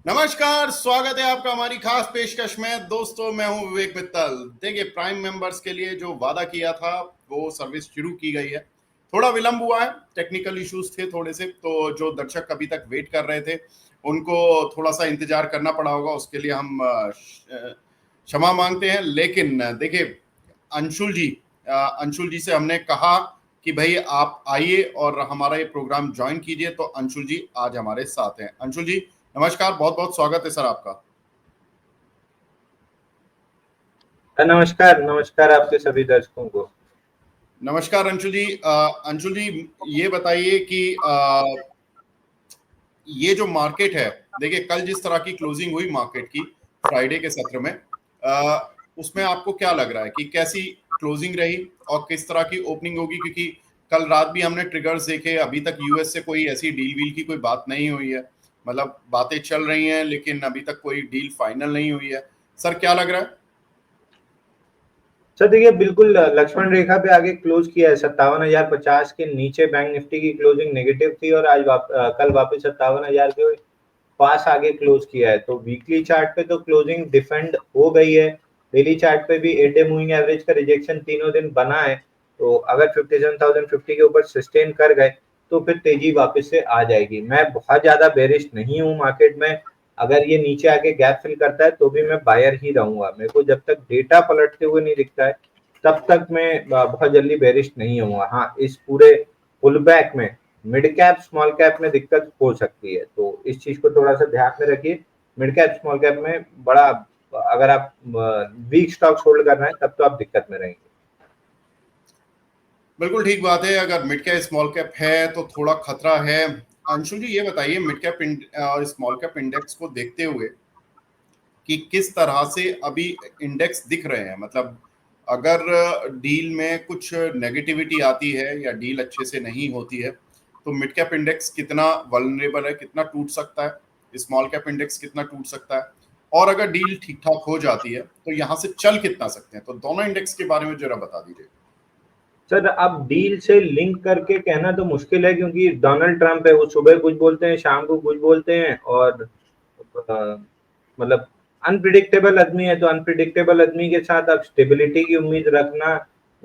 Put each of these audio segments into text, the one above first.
नमस्कार, स्वागत है आपका हमारी खास पेशकश में। दोस्तों, मैं हूं विवेक मित्तल। देखिए, प्राइम मेंबर्स के लिए जो वादा किया था वो सर्विस शुरू की गई है। थोड़ा विलंब हुआ है, टेक्निकल इश्यूज थे थोड़े से, तो जो दर्शक अभी तक वेट कर रहे थे उनको थोड़ा सा इंतजार करना पड़ा होगा। उसके लिए हम क्षमा मांगते हैं। लेकिन देखिए, अंशुल जी से हमने कहा कि भाई आप आइए और हमारा ये प्रोग्राम ज्वाइन कीजिए, तो अंशुल जी आज हमारे साथ हैं। अंशुल जी, नमस्कार, बहुत बहुत स्वागत है सर आपका। नमस्कार नमस्कार आपके सभी दर्शकों को। नमस्कार अंशुल जी। अंशुल जी, ये बताइए कि ये जो मार्केट है, देखिए कल जिस तरह की क्लोजिंग हुई मार्केट की फ्राइडे के सत्र में, उसमें आपको क्या लग रहा है कि कैसी क्लोजिंग रही और किस तरह की ओपनिंग होगी? क्योंकि कल रात भी हमने ट्रिगर्स देखे, अभी तक यूएस से कोई ऐसी डील वील की कोई बात नहीं हुई है। मतलब बातें चल रही हैं लेकिन अभी तक कोई डील फाइनल नहीं हुई है। सर, क्या लग रहा है? सर देखिए, बिल्कुल लक्ष्मण रेखा पे आगे क्लोज किया है। 57,050 के नीचे बैंक निफ्टी की क्लोजिंग नेगेटिव थी और आज कल वापस 57,000 के पास आगे क्लोज किया है। तो वीकली चार्ट पे तो क्लोजिंग डिफेंड हो गई है। डेली चार्ट पे भी 8 डे मूविंग एवरेज का रिजेक्शन तीनों दिन बना है। तो अगर 57,050 के ऊपर सस्टेन कर गए तो फिर तेजी वापस से आ जाएगी। मैं बहुत ज्यादा बेरिश नहीं हूँ मार्केट में। अगर ये नीचे आके गैप फिल करता है तो भी मैं बायर ही रहूंगा। मेरे को जब तक डेटा पलटते हुए नहीं दिखता है तब तक मैं बहुत जल्दी बेरिश नहीं होऊंगा। हाँ, इस पूरे पुल बैक में मिड कैप स्मॉल कैप में दिक्कत हो सकती है, तो इस चीज को थोड़ा सा ध्यान में रखिए। मिड कैप स्मॉल कैप में बड़ा, अगर आप वीक स्टॉक्स होल्ड करना है तब तो आप दिक्कत में रहेंगे। बिल्कुल ठीक बात है। अगर मिड कैप स्मॉल कैप है तो थोड़ा खतरा है। अंशुल जी, ये बताइए, मिड कैप और स्मॉल कैप इंडेक्स को देखते हुए कि किस तरह से अभी इंडेक्स दिख रहे हैं। मतलब अगर डील में कुछ नेगेटिविटी आती है या डील अच्छे से नहीं होती है तो मिड कैप इंडेक्स कितना वल्नरेबल है, कितना टूट सकता है, स्मॉल कैप इंडेक्स कितना टूट सकता है, और अगर डील ठीक ठाक हो जाती है तो यहाँ से चल कितना सकते हैं? तो दोनों इंडेक्स के बारे में जरा बता दीजिए। सर, अब डील से लिंक करके कहना तो मुश्किल है, क्योंकि डोनाल्ड ट्रंप है, वो सुबह कुछ बोलते हैं शाम को कुछ बोलते हैं। और मतलब अनप्रिडिक्टेबल आदमी है, तो अनप्रिडिक्टेबल आदमी के साथ अब स्टेबिलिटी की उम्मीद रखना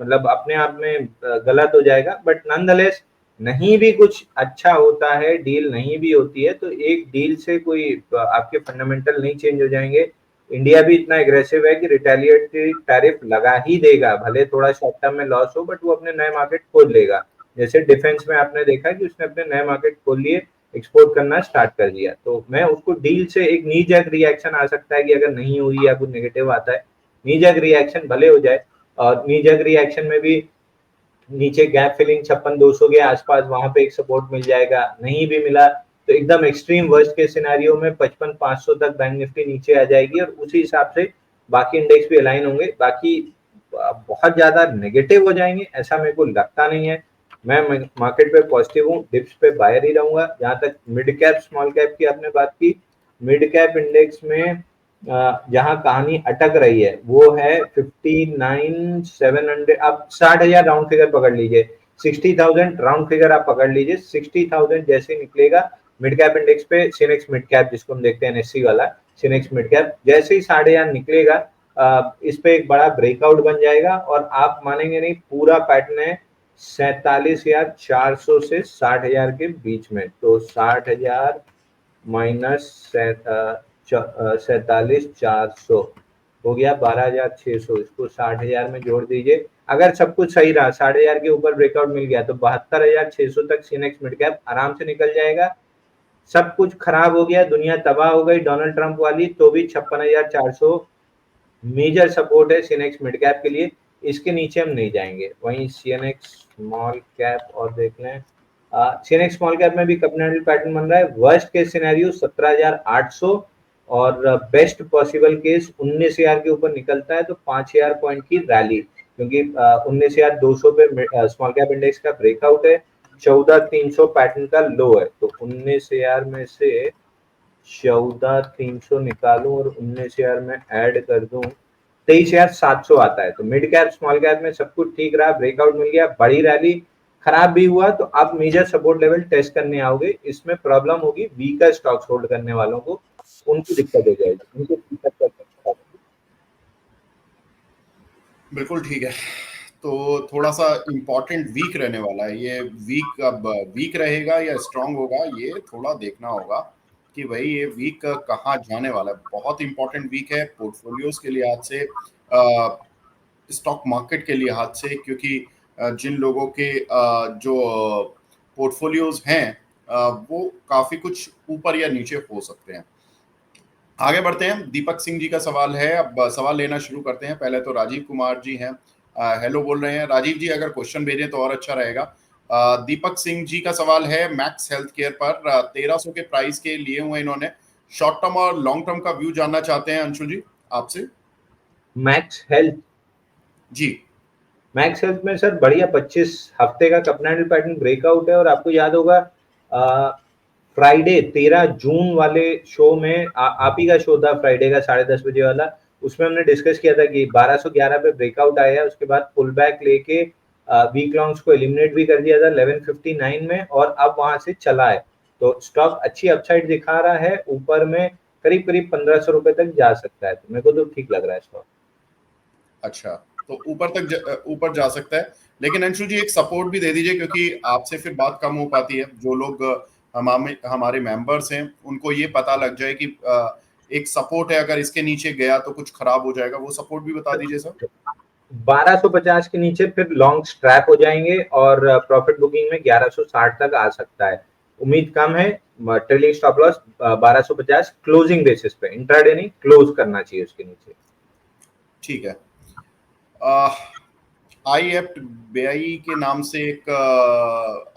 मतलब अपने आप में गलत हो जाएगा। बट नॉनदलेस, नहीं भी कुछ अच्छा होता है, डील नहीं भी होती है, तो एक डील से कोई आपके फंडामेंटल नहीं चेंज हो जाएंगे। इंडिया भी इतना एग्रेसिव है कि रिटेलिएटरी टैरिफ लगा ही देगा, भले थोड़ा शॉर्ट टर्म में लॉस हो, बट वो अपने नए मार्केट खोल लेगा। जैसे डिफेंस में आपने देखा कि उसने अपने नए मार्केट खोल लिए, एक्सपोर्ट करना स्टार्ट कर दिया। तो मैं उसको डील से एक नी जैक रिएक्शन आ सकता है कि अगर नहीं हुई या कुछ नेगेटिव आता है, नी जैक रिएक्शन भले हो जाए। और नी जैक रिएक्शन में भी नीचे गैप फिलिंग 56,200 के आसपास वहां पे एक सपोर्ट मिल जाएगा। नहीं भी मिला तो एकदम एक्सट्रीम वर्स्ट के सिनेरियो में 55,500 तक बैंक निफ्टी नीचे आ जाएगी और उसी हिसाब से बाकी इंडेक्स भी अलाइन होंगे। बाकी बहुत ज्यादा नेगेटिव हो जाएंगे ऐसा मेरे को लगता नहीं है। मैं मार्केट पे पॉजिटिव हूँ, डिप्स पे बायर ही रहूंगा। जहां तक मिड कैप स्मॉल कैप की आपने बात की, मिड कैप इंडेक्स में जहां कहानी अटक रही है वो है 59,700। आप 60,000 राउंड फिगर पकड़ लीजिए, 60,000 राउंड फिगर आप पकड़ लीजिए। 60,000 जैसे निकलेगा मिड कैप इंडेक्स पे, सिनेक्स मिड कैप जिसको हम देखते हैं एनएससी वाला, सिनेक्स मिड कैप जैसे ही 60,000 निकलेगा, इस पे एक बड़ा ब्रेकआउट बन जाएगा और आप मानेंगे नहीं, पूरा पैटर्न है 47,400 से 60,000 के बीच में। तो 60,000 माइनस 47,400 हो गया 12,600। इसको 60,000 में जोड़ दीजिए। अगर सब कुछ सही रहा, 60,000 के ऊपर ब्रेकआउट मिल गया तो 72,600 तक सिनेक्स मिड कैप आराम से निकल जाएगा। सब कुछ खराब हो गया, दुनिया तबाह हो गई डोनाल्ड ट्रंप वाली, तो भी 56,400 मेजर सपोर्ट है सिनेक्स मिड कैप के लिए। इसके नीचे हम नहीं जाएंगे। वहीं सीएनएक्स स्मॉल कैप और देख लें, सीएनएक्स स्मॉल कैप में भी कंटिनेंटल पैटर्न बन रहा है। वर्स्ट केस सिनेरियो 17,800 और बेस्ट पॉसिबल केस 19,000 के ऊपर निकलता है तो 5,000 पॉइंट की रैली, क्योंकि 19,200 पे स्मॉल कैप इंडेक्स का ब्रेकआउट है। 14,300 पैटर्न का लो है, तो 19,000 में से 14,300 निकालूं और 19,000 में ऐड कर दूं, 23,700 आता है। तो मिड कैप स्मॉल कैप में सब कुछ ठीक रहा, ब्रेकआउट मिल गया, बड़ी रैली, खराब भी हुआ तो आप मेजर सपोर्ट लेवल टेस्ट करने आओगे। इसमें प्रॉब्लम होगी वीकर स्टॉक्स होल्ड करने वालों को, उनको दिक्कत हो जाएगी, उनको दिक्कत कर सकता है। बिल्कुल ठीक है। तो थोड़ा सा इम्पोर्टेंट वीक रहने वाला है ये वीक। अब वीक रहेगा या स्ट्रांग होगा, ये थोड़ा देखना होगा कि भाई ये वीक कहाँ जाने वाला है। बहुत इंपॉर्टेंट वीक है पोर्टफोलियोज के लिहाज से, स्टॉक मार्केट के लिहाज से, क्योंकि जिन लोगों के जो पोर्टफोलियोज हैं वो काफी कुछ ऊपर या नीचे हो सकते हैं। आगे बढ़ते हैं। दीपक सिंह जी का सवाल है, अब सवाल लेना शुरू करते हैं। पहले तो राजीव कुमार जी हैं, हेलो बोल रहे हैं। राजीव जी अगर क्वेश्चन भेजें तो और अच्छा रहेगा। दीपक सिंह जी का सवाल है मैक्स हेल्थ केयर पर, 1300 के प्राइस के लिए हुए इन्होंने। शॉर्ट टर्म और लॉन्ग टर्म का व्यू जानना चाहते हैं अंशुल जी आपसे। मैक्स हेल्थ, जी मैक्स हेल्थ में सर बढ़िया 25 हफ्ते का कपनैडल पैटर्न ब्रेकआउट है। और आपको याद होगा फ्राइडे 13 जून वाले शो में आप ही का शो था, फ्राइडे का 10:30 बजे वाला, उसमें हमने डिस्कस किया था कि 1211 पे ब्रेकआउट आया है, उसके बाद पुल बैक लेके वीक लॉन्ग्स को एलिमिनेट भी कर दिया था 1159 में, और अब वहां से चला है। तो स्टॉक अच्छी अपसाइड दिखा रहा है, ऊपर में करीब करीब 1500 रुपए तक जा सकता है, तो मेरे को तो ठीक लग रहा है स्टॉक। अच्छा, तो ऊपर जा सकता है, लेकिन अंशु जी एक सपोर्ट भी दे दीजिए, क्योंकि आपसे फिर बात कम हो पाती है। जो लोग हमारे मेंबर्स हैं उनको ये पता लग जाए कि एक सपोर्ट है, अगर इसके नीचे गया तो कुछ खराब हो जाएगा, वो सपोर्ट भी बता दीजिए सर। 1250 के नीचे फिर लॉन्ग स्ट्रैप हो जाएंगे, और प्रॉफिट बुकिंग में 1160 तक आ सकता है। उम्मीद कम है। Trailing stop loss 1250 closing basis पे, इंट्राडे नहीं, क्लोज करना चाहिए उसके नीचे। ठीक है। आई एफ बेआई के नाम से एक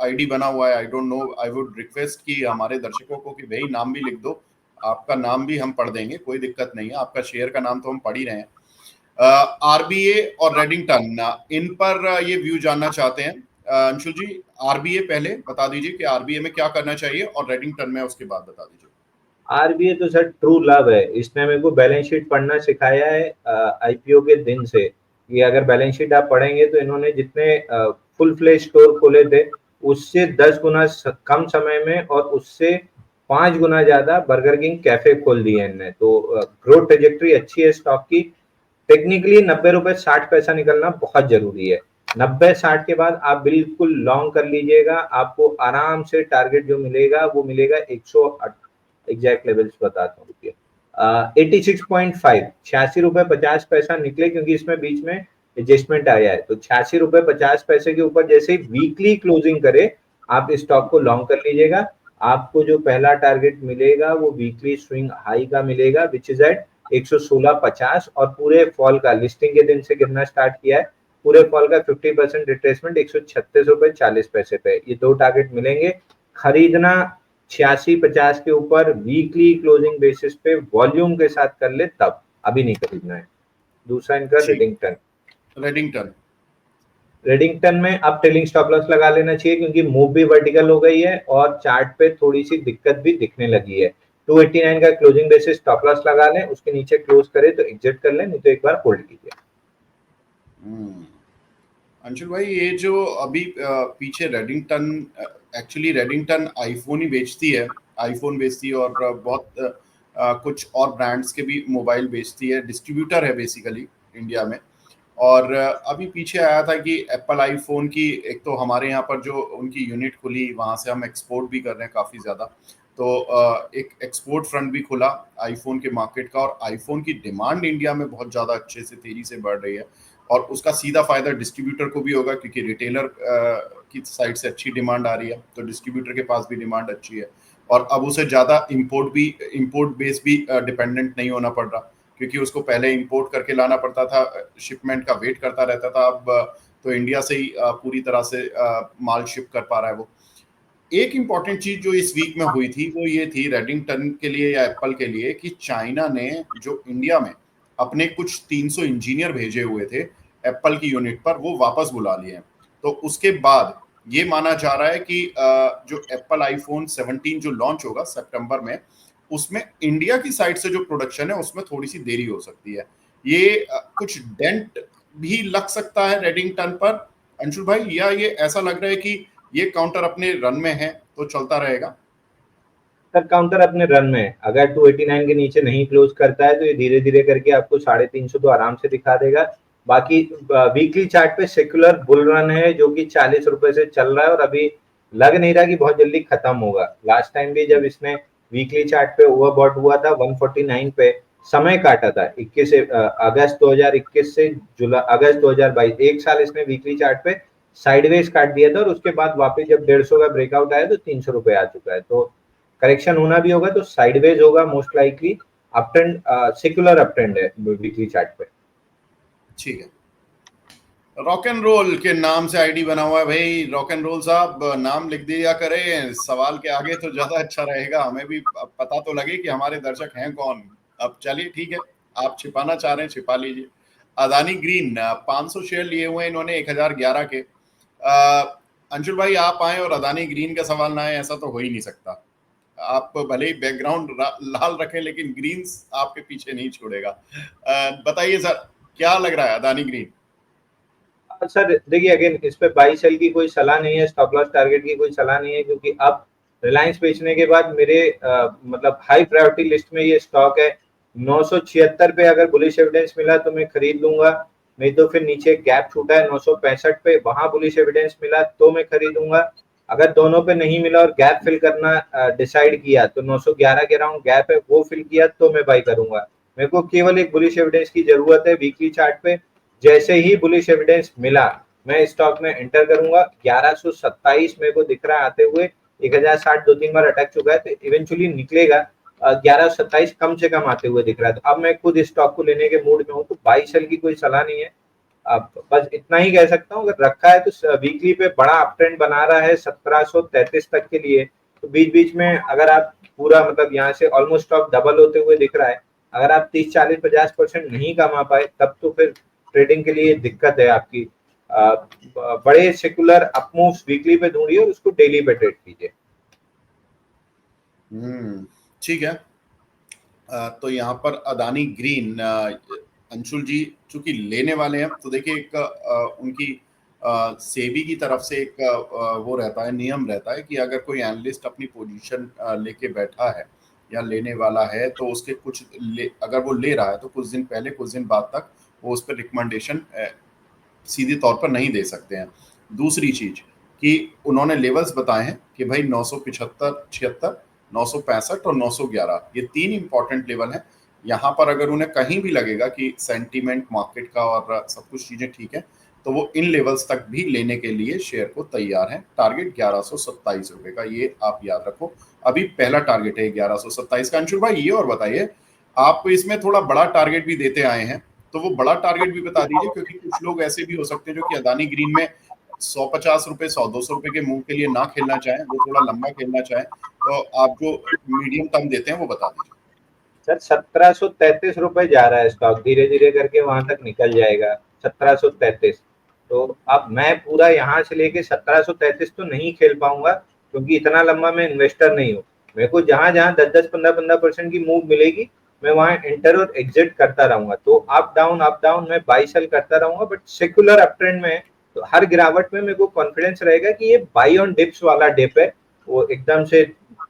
आईडी बना हुआ है, I don't know, I would request कि हमारे दर्शकों को कि भाई नाम भी लिख दो, आपका नाम भी हम पढ़ देंगे, कोई दिक्कत नहीं है। आपका शेयर का नाम तो हम पढ़ ही रहे हैं। आरबीए और रेडिंगटन, इन पर ये व्यू जानना चाहते हैं। अंशुल जी, आरबीए पहले बता दीजिए कि आरबीए में क्या करना चाहिए, और रेडिंगटन में उसके बाद बता दीजिए। आरबीआई तो सर ट्रू लव है, इसने मेरे को बैलेंस शीट पढ़ना सिखाया है आईपीओ के दिन से। ये अगर बैलेंस शीट आप पढ़ेंगे तो इन्होंने जितने फुल फ्लेज स्टोर खोले थे उससे 10 गुना कम समय में, और उससे 5 गुना ज्यादा बर्गर किंग कैफे खोल दिए इनने। तो ग्रोथ ट्रेजेक्ट्री अच्छी है स्टॉक की। टेक्निकली 90 रुपए 60 पैसा निकलना बहुत जरूरी है। 90-60 के बाद आप बिल्कुल लॉन्ग कर लीजिएगा, आपको आराम से टारगेट जो मिलेगा वो मिलेगा 108, एग्जैक्ट लेवल्स बताता हूँ। 86.5, 86 रुपए 50 पैसा निकले, क्योंकि इसमें बीच में एडजस्टमेंट आया है। तो 86 रुपए 50 पैसे के ऊपर जैसे ही वीकली क्लोजिंग करे, आप इस स्टॉक को लॉन्ग कर लीजिएगा। आपको जो पहला टारगेट मिलेगा वो वीकली स्विंग हाई का मिलेगा, विच इज एट 116.50, और पूरे फॉल का लिस्टिंग के दिन से गिरना स्टार्ट किया है, पूरे फॉल का 50% रिट्रेसमेंट 136 रुपए 40 पैसे पे, ये दो टारगेट मिलेंगे। खरीदना 86-50 के ऊपर वीकली क्लोजिंग बेसिस पे वॉल्यूम के साथ कर ले, तब, अभी नहीं खरीदना है। दूसरा इनका ठीक। रेडिंगटन। रेडिंगटन। रेडिंगटन में अब ट्रेलिंग स्टॉप लॉस लगा लेना चाहिए, क्योंकि मूव भी वर्टिकल हो गई है और चार्ट पे थोड़ी सी दिक्कत भी दिखने लगी है। 289 का क्लोजिंग बेसिस स्टॉप लॉस लगा लें, उसके नीचे क्लोज करे तो एग्जिट कर लें, नहीं तो एक बार होल्ड कीजिए। अंशुल भाई, ये जो अभी पीछे रेडिंगटन, एक्चुअली रेडिंगटन आईफोन ही बेचती है, आईफोन बेचती है, और बहुत कुछ और ब्रांड्स के भी मोबाइल बेचती है, डिस्ट्रीब्यूटर है बेसिकली इंडिया में। और अभी पीछे आया था कि एप्पल आईफोन की, एक तो हमारे यहाँ पर जो उनकी यूनिट खुली, वहाँ से हम एक्सपोर्ट भी कर रहे हैं काफ़ी ज़्यादा। तो एक एक्सपोर्ट फ्रंट भी खुला आईफोन के मार्केट का, और आईफोन की डिमांड इंडिया में बहुत ज़्यादा अच्छे से तेजी से बढ़ रही है, और उसका सीधा फायदा डिस्ट्रीब्यूटर को भी होगा, क्योंकि रिटेलर की साइड से अच्छी डिमांड आ रही है, तो डिस्ट्रीब्यूटर के पास भी डिमांड अच्छी है। और अब उसे ज़्यादा इम्पोर्ट बेस भी डिपेंडेंट नहीं होना पड़ रहा, क्योंकि उसको पहले इंपोर्ट करके लाना पड़ता था, शिपमेंट का वेट करता रहता था। अब तो इंडिया से ही पूरी तरह से माल शिप कर पा रहा है वो। एक इंपॉर्टेंट चीज जो इस वीक में हुई थी वो ये थी रेडिंगटन के लिए या एप्पल के लिए, कि चाइना ने जो इंडिया में अपने कुछ 300 इंजीनियर भेजे हुए थे एप्पल की यूनिट पर, वो वापस बुला लिए हैं। तो उसके बाद ये माना जा रहा है कि जो एप्पल आईफोन 17 जो लॉन्च होगा सितंबर में, उसमें इंडिया की साइड से जो प्रोडक्शन है उसमें थोड़ी सी देरी हो सकती है। ये कुछ डेंट भी लग सकता है रेडिंगटन पर अंशुल भाई, या ये ऐसा लग रहा है कि ये काउंटर अपने रन में है तो चलता रहेगा? सर काउंटर अपने रन में है, अगर 289 के नीचे नहीं क्लोज करता है तो ये धीरे धीरे करके आपको 350 तो आराम से दिखा देगा। बाकी वीकली चार्ट पे सेक्युलर बुल रन है जो कि 40 रुपए से चल रहा है और अभी लग नहीं रहा कि बहुत जल्दी खत्म होगा। लास्ट टाइम भी जब इसने वीकली चार्ट पे ओवरबॉट हुआ था 149 पे समय काटा था, 21 अगस्त 2021 से जुलाई अगस्त 2022, एक साल इसने वीकली चार्ट पे साइडवेज काट दिया था और उसके बाद वापस जब 150 का ब्रेकआउट आया तो 300 रुपए आ चुका है। तो करेक्शन होना भी होगा तो साइडवेज होगा most likely, up trend secular up trend है वीकली चार्ट पे। ठीक है, रॉक एंड रोल के नाम से आईडी बना हुआ है भाई। रॉक एंड रोल साहब नाम लिख दिया करें सवाल के आगे तो ज्यादा अच्छा रहेगा, हमें भी पता तो लगे कि हमारे दर्शक हैं कौन। अब चलिए ठीक है, आप छिपाना चाह रहे हैं छिपा लीजिए। अदानी ग्रीन 500 शेयर लिए हुए हैं इन्होंने 1011 के। अंशुल भाई आप आए और अदानी ग्रीन का सवाल ना आए, ऐसा तो हो ही नहीं सकता। आप भले ही बैकग्राउंड लाल रखें लेकिन ग्रीन्स आपके पीछे नहीं छोड़ेगा। बताइए सर, क्या लग रहा है अदानी ग्रीन? सर देखिए अगेन इस पे बाई सेल की कोई सलाह नहीं है, स्टॉप लॉस टारगेट की कोई सलाह नहीं है, क्योंकि अब रिलायंस बेचने के बाद मेरे मतलब हाई प्रायोरिटी लिस्ट में ये स्टॉक है। 976 पे अगर बुलिश एविडेंस मिला तो मैं खरीद लूंगा, नहीं तो फिर नीचे गैप छूटा है 965 पे, वहां बुलिश एविडेंस मिला तो मैं खरीदूंगा। अगर दोनों पे नहीं मिला और गैप फिल करना डिसाइड किया तो 911 के अराउंड गैप है वो फिल किया तो मैं बाई करूंगा। मेरे को केवल एक बुलिश एविडेंस की जरूरत है वीकली चार्ट पे, जैसे ही बुलिश एविडेंस मिला मैं स्टॉक में एंटर करूंगा। 1127 मेरे को दिख रहा है आते हुए, 1060 दो तीन बार अटक चुका है तो इवेंचुअली निकलेगा। 1127 कम से कम आते हुए दिख रहा है, तो अब मैं खुद स्टॉक को लेने के मूड में हूँ, तो बाई सेल की कोई सलाह नहीं है। अब बस इतना ही कह सकता हूँ, अगर रखा है तो वीकली पे बड़ा अप ट्रेंड बना रहा है 1733 तक के लिए, तो बीच बीच में अगर आप पूरा मतलब यहाँ से ऑलमोस्ट स्टॉक डबल होते हुए दिख रहा है, अगर आप 30 40 50% नहीं कमा पाए तब तो फिर ट्रेडिंग के लिए दिक्कत है आपकी। बड़े सेकुलर अप मूव्स वीकली पे ढूंढिए और उसको डेली पे ट्रेड कीजिए। ठीक है। तो यहाँ पर अदानी ग्रीन अंशुल जी चूंकि लेने वाले हैं तो देखिए एक उनकी सेबी की तरफ से एक वो रहता है, नियम रहता है कि अगर कोई एनालिस्ट अपनी पोजीशन लेके बैठा है या लेने वाला है तो उसके अगर वो ले रहा है तो कुछ दिन पहले कुछ दिन बाद तक वो उस पर रिकमेंडेशन सीधे तौर पर नहीं दे सकते हैं। दूसरी चीज कि उन्होंने लेवल्स बताए हैं कि भाई 975, 76, 965 और 911 ये 3 इंपॉर्टेंट लेवल हैं। यहाँ पर अगर उन्हें कहीं भी लगेगा कि सेंटीमेंट मार्केट का और सब कुछ चीजें ठीक है तो वो इन लेवल्स तक भी लेने के लिए शेयर को तैयार है। टारगेट 1127 रुपए का, ये आप याद रखो। अभी पहला टारगेट है 1127 का। अंशुल भाई ये और बताइए, आप इसमें थोड़ा बड़ा टारगेट भी देते आए हैं तो वो बड़ा टारगेट भी बता दीजिए, क्योंकि कुछ लोग ऐसे भी हो सकते हैं जो कि अदानी ग्रीन में 150 रुपए 100-200 रुपए के मूव के लिए ना खेलना चाहें, वो थोड़ा लंबा खेलना चाहें, तो आप जो मीडियम टर्म देते हैं वो बता दीजिए। सर 1733 रुपए जा रहा है स्टॉक, धीरे धीरे करके वहां तक निकल जाएगा 1733। तो अब मैं पूरा यहाँ से लेके 1733 तो नहीं खेल पाऊंगा, क्योंकि इतना लंबा मैं इन्वेस्टर नहीं हूँ। मेरे को जहां जहां 10-10 15-15% की मूव मिलेगी मैं वहां एंटर और एग्जिट करता रहूंगा। तो अप डाउन मैं बाई सेल करता रहूंगा, बट सेक्युलर अप ट्रेंड में तो हर गिरावट में मेरे को कॉन्फिडेंस रहेगा कि ये बाई ऑन डिप्स वाला डिप है, वो एकदम से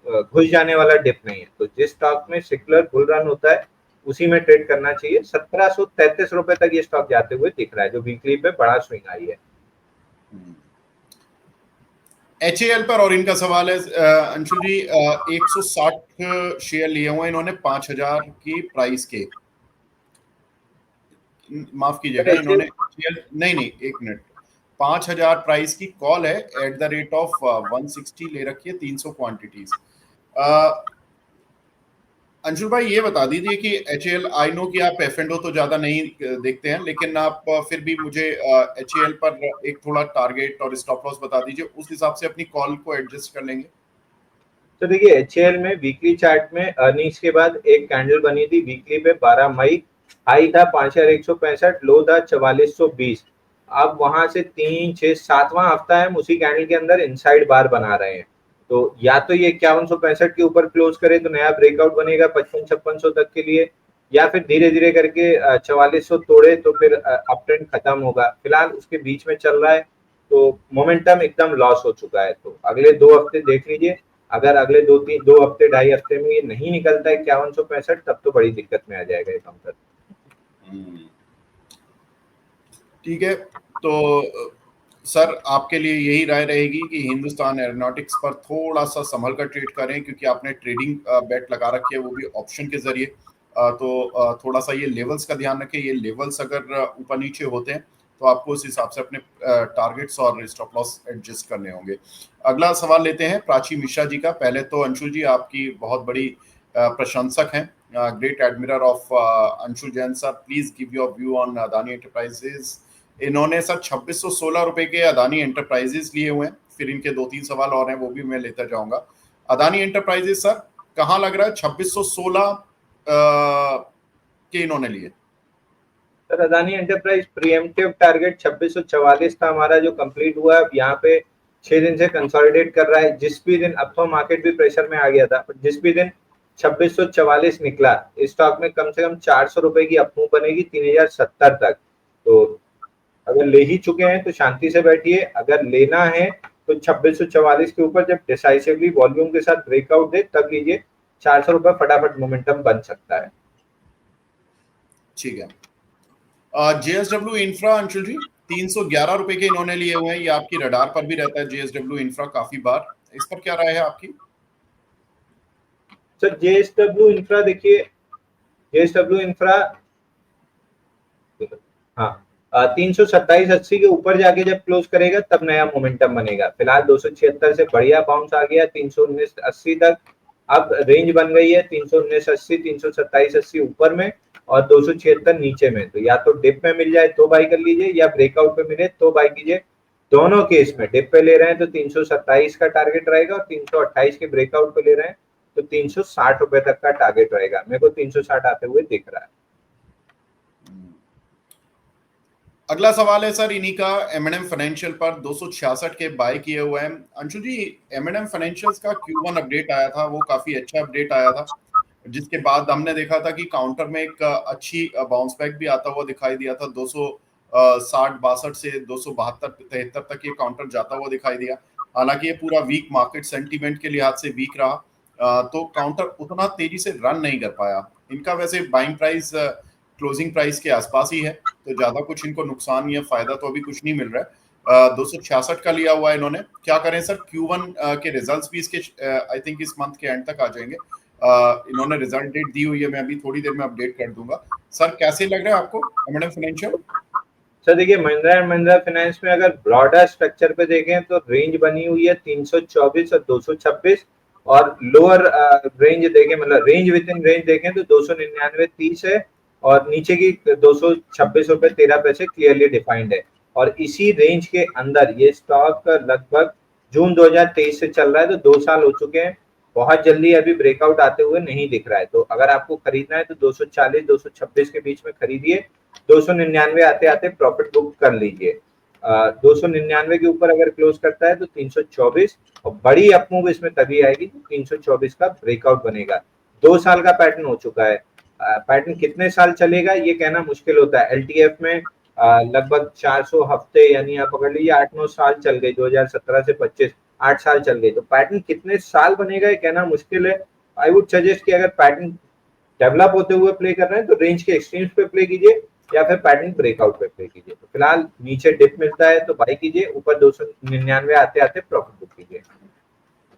घुस जाने वाला डिप नहीं है। तो जिस स्टॉक में सेक्युलर बुल रन होता है उसी में ट्रेड करना चाहिए। 1733 रुपए तक ये स्टॉक जाते हुए दिख रहा है, जो वीकली पे बड़ा स्विंग आई है। HAL पर और इनका सवाल है अंशुल जी, 160 शेयर लिए हुए इन्होंने 5000 की प्राइस के। माफ कीजिएगा, इन्होंने नहीं नहीं एक मिनट, 5000 प्राइस की कॉल है एट द रेट ऑफ 160 ले रखी है, 300 क्वांटिटीज। अंशुल भाई ये बता दीजिए कि HAL, आई नो कि आप F&O तो ज्यादा नहीं देखते हैं, लेकिन आप फिर भी मुझे HAL पर एक थोड़ा टारगेट और स्टॉप लॉस बता दीजिए, उस हिसाब से अपनी कॉल को एडजस्ट कर लेंगे। तो देखिए HAL में वीकली चार्ट में अर्निंग्स के बाद एक कैंडल बनी थी वीकली पे 12 मई, हाई था 5165, लो था 4420। अब वहां से 3 6 7वां हफ्ता है, हम उसी कैंडल के अंदर इनसाइड बार बना रहे हैं। तो या तो ये 5165 के ऊपर क्लोज करे तो नया ब्रेकआउट बनेगा 55-5600 तक के लिए, या फिर धीरे धीरे करके 4400 तोड़े तो फिर अप ट्रेंड खत्म होगा। फिलहाल उसके बीच में चल रहा है, तो मोमेंटम एकदम लॉस हो चुका है। तो अगले 2 हफ्ते देख लीजिए, अगर अगले 2 हफ्ते 2.5 हफ्ते में ये नहीं निकलता है 5165, तब तो बड़ी दिक्कत में आ जाएगा ये काउंटर। ठीक है, तो सर आपके लिए यही राय रहेगी कि हिंदुस्तान एरोनॉटिक्स पर थोड़ा सा संभल कर ट्रेड करें, क्योंकि आपने ट्रेडिंग बेट लगा रखी है, वो भी ऑप्शन के जरिए। तो थोड़ा सा ये लेवल्स का ध्यान रखें। ये लेवल्स अगर ऊपर नीचे होते हैं तो आपको उस हिसाब से अपने टारगेट्स और स्टॉप लॉस एडजस्ट करने होंगे। अगला सवाल लेते हैं प्राची मिश्रा जी का। पहले तो अंशुल जी आपकी बहुत बड़ी प्रशंसक हैं, great admirer of Anshul Jain sir. Please give your view on Adani enterprises. इन्होंने सर 2616 रुपए के अदानी एंटरप्राइजेस लिए हुए हैं। फिर इनके 2-3 सवाल और हैं, वो भी मैं लेता जाऊंगा। अदानी एंटरप्राइजेस सर कहाँ लग रहा है 2616 के इन्होंने लिए? Sir Adani enterprise pre-emptive target 2644 था हमारा, जो कंप्लीट हुआ है। अब यहाँ पे 6 दिन से कंसोलिडेट कर रहा है। जिस भी दिन, अब तो मार्केट भी प्रेशर में आ गया था, जिस भी दिन 2644 निकला, इस स्टॉक में कम से कम 400 रुपए की अपमूव बनेगी 3070 तक। तो अगर ले ही चुके हैं तो शांति से बैठिए, अगर लेना है तो 2644 के ऊपर जब डिसाइसिवली वॉल्यूम के साथ ब्रेकआउट दे तब लीजिए। 400 रुपए फटाफट मोमेंटम बन सकता है। ठीक है। जेएसडब्ल्यू इंफ्रा अंशुल जी 311 रुपए के इन्होंने लिए हुए हैं। ये आपकी रडार पर भी रहता है जेएसडब्ल्यू इंफ्रा काफी बार। इस पर क्या राय है आपकी? सर जेएसडब्ल्यू इंफ्रा देखिए, जेएसडब्ल्यू इंफ्रा हाँ 327.80 के ऊपर जाके जब क्लोज करेगा तब नया मोमेंटम बनेगा। फिलहाल 276 से बढ़िया बाउंस आ गया 319.80 तक। अब रेंज बन गई है 319.80, 327.80 ऊपर में और 276 नीचे में। तो या तो डिप में मिल जाए तो बाई कर लीजिए, या ब्रेकआउट पे मिले तो बाई कीजिए। दोनों केस में डिप पे ले रहे हैं तो 327 का टारगेट रहेगा, और 328 के ब्रेकआउट पे ले रहे हैं तो 360 रुपए तक का टारगेट रहेगा। मेरे को 360 आते हुए दिख रहा है। अगला सवाल है सर इन्हीं का, एमएनएम फाइनेंशियल पर 266 के बाय किए हुए हैं। अंशु जी एमएनएम फाइनेंशियल्स का Q1 अपडेट आया था, वो काफी अच्छा अपडेट आया था, जिसके बाद हमने देखा था कि काउंटर में एक अच्छी बाउंस बैक भी आता हुआ दिखाई दिया था। 260-62 से 272-73 तक ये काउंटर जाता हुआ दिखाई दिया। हालांकि ये पूरा वीक मार्केट सेंटीमेंट के लिहाज से वीक रहा, तो काउंटर उतना तेजी से रन नहीं कर पाया। इनका वैसे बाइंग प्राइस क्लोजिंग प्राइस के आसपास ही है, तो ज्यादा कुछ इनको नुकसान या फायदा तो अभी कुछ नहीं मिल रहा है। 266 का लिया हुआ है इन्होंने। क्या करें सर? Q1 के रिजल्ट्स भी इसके आई थिंक इस मंथ के एंड तक आ जाएंगे। इन्होंने रिजल्ट डेट दी हुई है, मैं अभी थोड़ी देर में अपडेट कर दूंगा। सर कैसे लग रहा है आपको एमएनएम फाइनेंशियल? सर देखिए, महिंद्रा एंड महिंद्रा फाइनेंस में अगर ब्रॉडर स्ट्रक्चर पे देखें तो रेंज बनी हुई है 324 और 226, और लोअर रेंज देखें, मतलब रेंज विद इन रेंज देखें तो 299.30 है, और नीचे की 226 रुपए 13 पैसे क्लियरली डिफाइंड है। और इसी रेंज के अंदर ये स्टॉक लगभग जून 2023 से चल रहा है, तो 2 साल हो चुके हैं। बहुत जल्दी अभी ब्रेकआउट आते हुए नहीं दिख रहा है। तो अगर आपको खरीदना है तो 240 226 के बीच में खरीदिए। 299 आते आते प्रॉफिट बुक कर लीजिए। 299 के ऊपर अगर क्लोज करता है तो 324, और बड़ी अपमूव इसमें तभी आएगी तो 324 का ब्रेकआउट बनेगा। 2 साल का पैटर्न हो चुका है। पैटर्न कितने साल चलेगा ये कहना मुश्किल होता है। एलटीएफ में लगभग 400 हफ्ते, यानी आप पकड़ लीजिए 8-9 साल चल गए, 2017 से 25 8 साल चल गए। तो पैटर्न कितने साल बनेगा ये कहना मुश्किल है। आई वुड सजेस्ट कि अगर पैटर्न डेवलप होते हुए प्ले कर रहे हैं तो रेंज के एक्सट्रीम्स पे प्ले कीजिए, या फिर पैटर्न ब्रेकआउट पे प्ले कीजिए। तो फिलहाल नीचे डिप मिलता है तो बाई कीजिए, ऊपर 299 आते आते प्रॉफिट बुक कीजिए।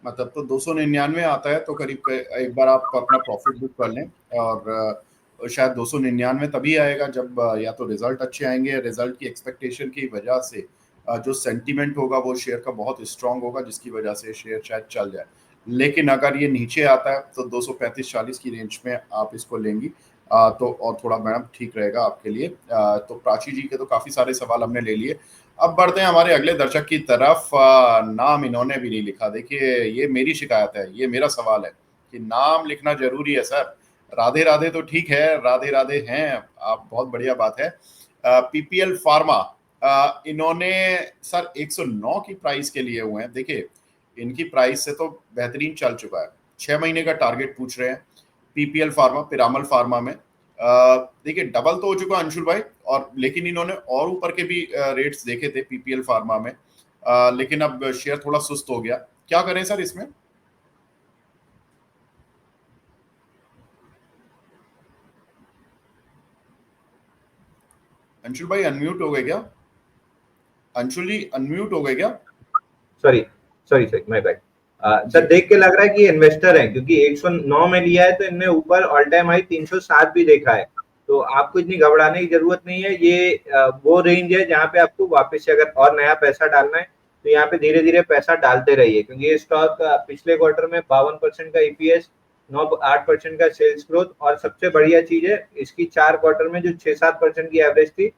मतलब तो 299 आता है तो करीब एक बार आप अपना प्रॉफिट बुक कर लें। और शायद 299 तभी आएगा जब या तो रिजल्ट अच्छे आएंगे, रिजल्ट की एक्सपेक्टेशन की वजह से जो सेंटीमेंट होगा वो शेयर का बहुत स्ट्रांग होगा, जिसकी वजह से शेयर शायद चल जाए। लेकिन अगर ये नीचे आता है तो 235-40 की रेंज में आप इसको लेंगी तो और थोड़ा मैडम ठीक रहेगा आपके लिए। तो प्राची जी के तो काफी सारे सवाल हमने ले लिए। अब बढ़ते हैं हमारे अगले दर्शक की तरफ। नाम इन्होंने भी नहीं लिखा। देखिए ये मेरी शिकायत है, ये मेरा सवाल है कि नाम लिखना जरूरी है सर। राधे राधे तो ठीक है, राधे राधे हैं आप, बहुत बढ़िया बात है। पीपीएल फार्मा इन्होंने सर 109 की प्राइस के लिए हुए हैं। देखिए इनकी प्राइस से तो बेहतरीन चल चुका है। 6 महीने का टारगेट पूछ रहे हैं पीपीएल फार्मा, पिरामल फार्मा में। देखिए डबल तो हो चुका अंशुल भाई, और लेकिन इन्होंने और ऊपर के भी रेट्स देखे थे पीपीएल फार्मा में। लेकिन अब शेयर थोड़ा सुस्त हो गया। क्या करें सर इसमें? अंशुल भाई अनम्यूट हो गए क्या? अंशुल जी अनम्यूट हो गए क्या? Sorry sorry sorry my bad. जी सर देख के लग रहा है कि इन्वेस्टर है, क्योंकि 109 में लिया है तो इनने ऊपर ऑल टाइम हाई 307 भी देखा है। तो आपको इतनी घबराने की जरूरत नहीं है। ये वो रेंज है जहां पे आपको वापस से अगर और नया पैसा डालना है तो यहाँ पे धीरे धीरे पैसा डालते रहिए, क्योंकि ये स्टॉक पिछले क्वार्टर में 52% का ईपीएस, 9-8% का सेल्स ग्रोथ, और सबसे बढ़िया चीज है इसकी 4 क्वार्टर में जो 6-7% की एवरेज थी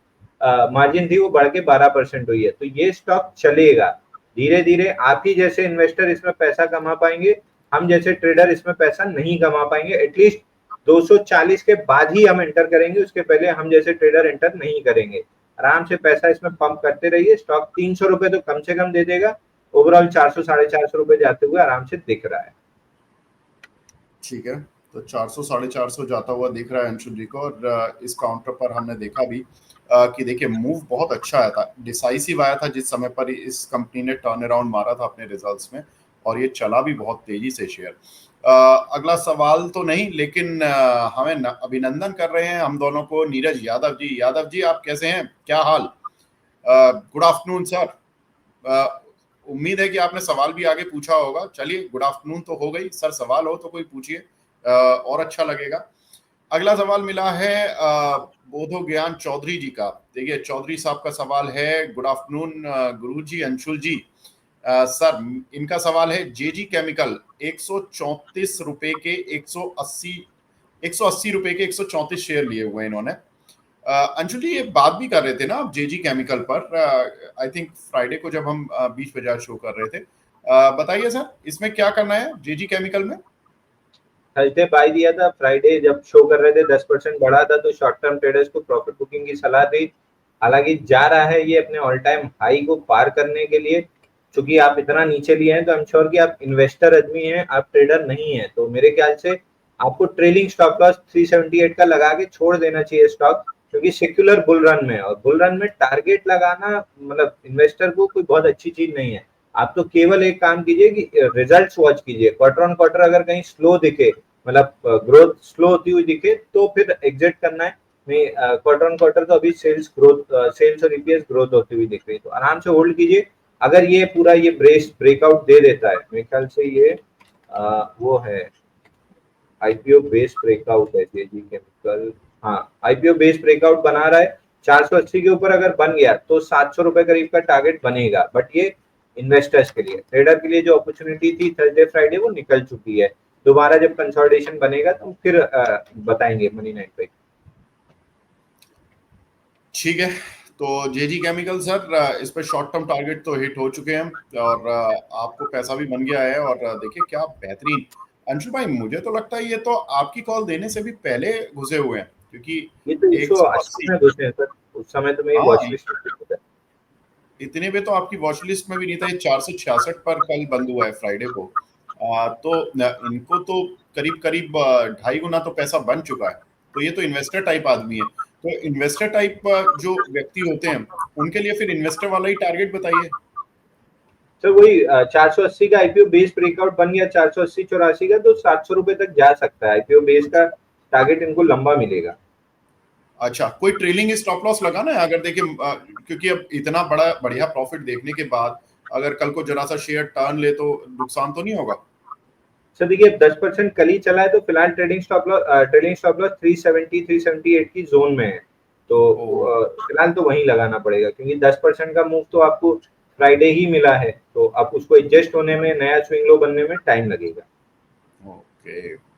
मार्जिन थी, वो बढ़ के 12% हुई है। तो ये स्टॉक चलेगा धीरे धीरे। आप ही जैसे इन्वेस्टर इसमें पैसा कमा पाएंगे, हम जैसे ट्रेडर इसमें पैसा नहीं कमा पाएंगे। एटलीस्ट 240 के बाद ही हम एंटर करेंगे, उसके पहले हम जैसे ट्रेडर एंटर नहीं करेंगे। आराम से पैसा इसमें पंप करते रहिए। स्टॉक 300 रुपए तो कम से कम दे देगा। ओवरऑल 400 450 रुपए जाते हुए आराम से दिख रहा है। ठीक है, तो 400 450 जाता हुआ दिख रहा है अंशुल जी को। और इस काउंटर पर हमने देखा भी कि देखिए मूव बहुत अच्छा आया था, डिसाइसिव आया था जिस समय पर इस कंपनी ने टर्न अराउंड मारा था अपने रिजल्ट्स में, और ये चला भी बहुत तेजी से शेयर। अगला सवाल तो नहीं, लेकिन हमें अभिनंदन कर रहे हैं हम दोनों को नीरज यादव जी। यादव जी आप कैसे हैं, क्या हाल? Good afternoon sir. उम्मीद है कि आपने सवाल भी आगे पूछा होगा। चलिए गुड आफ्टरनून तो हो गई सर, सवाल हो तो कोई पूछिए, और अच्छा लगेगा। अगला सवाल मिला है बोधो ज्ञान चौधरी जी का। देखिए चौधरी साहब का सवाल है, गुड आफ्टरनून गुरु जी, अंशुल जी। सर इनका सवाल है, जेजी केमिकल 134 रुपए के 180 रुपए के 134 शेयर लिए हुए इन्होंने। अंशुल जी ये बात भी कर रहे थे ना आप जेजी केमिकल पर, आई थिंक फ्राइडे को जब हम बीच बाजार शो कर रहे थे। बताइए सर इसमें क्या करना है जेजी केमिकल में? थर्सडे बाय दिया था, फ्राइडे जब शो कर रहे थे 10% बढ़ा था, तो शॉर्ट टर्म ट्रेडर्स को प्रॉफिट बुकिंग की सलाह दी। हालांकि जा रहा है ये अपने ऑल टाइम हाई को पार करने के लिए। चूंकि आप इतना नीचे लिए हैं तो आई एम श्योर कि आप इन्वेस्टर आदमी हैं, आप ट्रेडर नहीं है। तो मेरे ख्याल से आपको ट्रेलिंग स्टॉप लॉस 378 का लगा के छोड़ देना चाहिए स्टॉक, क्योंकि सेक्युलर बुल रन में है, और बुल रन में टारगेट लगाना मतलब इन्वेस्टर को कोई बहुत अच्छी चीज नहीं है। आप तो केवल एक काम कीजिए कि रिजल्ट्स वॉच कीजिए। क्वार्टर ऑन क्वार्टर अगर कहीं स्लो दिखे, मतलब ग्रोथ स्लो होती हुई दिखे, तो फिर एग्जिट करना है। क्वार्टर ऑन क्वार्टर तो अभी सेल्स ग्रोथ, सेल्स और ईपीएस ग्रोथ होती हुई दिख रही है, तो आराम से होल्ड कीजिए। अगर ये पूरा ये ब्रेकआउट दे देता है, मेरे ख्याल से ये वो है आईपीओ बेस ब्रेकआउट है जेजी केमिकल। हाँ, आईपीओ बेस ब्रेकआउट बना रहा है। 480 के ऊपर अगर बन गया तो 700 रुपए करीब का टारगेट बनेगा। बट ये इन्वेस्टर्स के लिए, ट्रेडर के लिए जो अपॉर्चुनिटी थी थर्सडे फ्राइडे वो निकल चुकी है। दोबारा जब कंसोलिडेशन बनेगा तो फिर बताएंगे मनी नाइट पे। ठीक है, तो जेजी केमिकल सर इस पर शॉर्ट टर्म टारगेट तो हिट हो चुके हैं, और आपको पैसा भी बन गया है। और देखिए क्या बेहतरीन। अंशुल भाई मुझे तो लगता है ये तो आपकी कॉल देने से भी पहले घुसे हुए हैं, क्योंकि ये तो 180 180। में घुसे हैं सर, उस समय तो मेरी हाँ वॉच लिस्ट में था। इतने में तो आपकी वॉच लिस्ट में भी नहीं था। ये 466 पर कल बंद हुआ है फ्राइडे को। तो इनको तो करीब करीब 2.5 गुना तो पैसा बन चुका है। तो ये तो इन्वेस्टर टाइप आदमी है। तो इन्वेस्टर टाइप जो व्यक्ति होते हैं उनके लिए फिर इन्वेस्टर वाला ही टारगेट बताइए। सर वही 480 का आईपीओ बेस ब्रेकआउट बन गया, 480 84 का, तो 700 रुपए तक जा सकता है। आईपीओ बेस का टारगेट इनको लंबा मिलेगा। अच्छा कोई ट्रेलिंग स्टॉप लॉस लगाना है अगर देखिए, क्योंकि अब इतना बड़ा बढ़िया प्रॉफिट देखने के बाद अगर कल को जरा सा शेयर टर्न ले तो नुकसान तो नहीं होगा? सर देखिए 10% कल ही चला है, तो फिलहाल ट्रेडिंग स्टॉप लॉस 370 378 की जोन में है। तो ओ फिलहाल तो वहीं लगाना पड़ेगा, क्योंकि 10% का मूव तो आपको फ्राइडे ही मिला है, तो आप उसको एडजस्ट होने में, नया स्विंग लो बनने में टाइम लगेगा। Okay.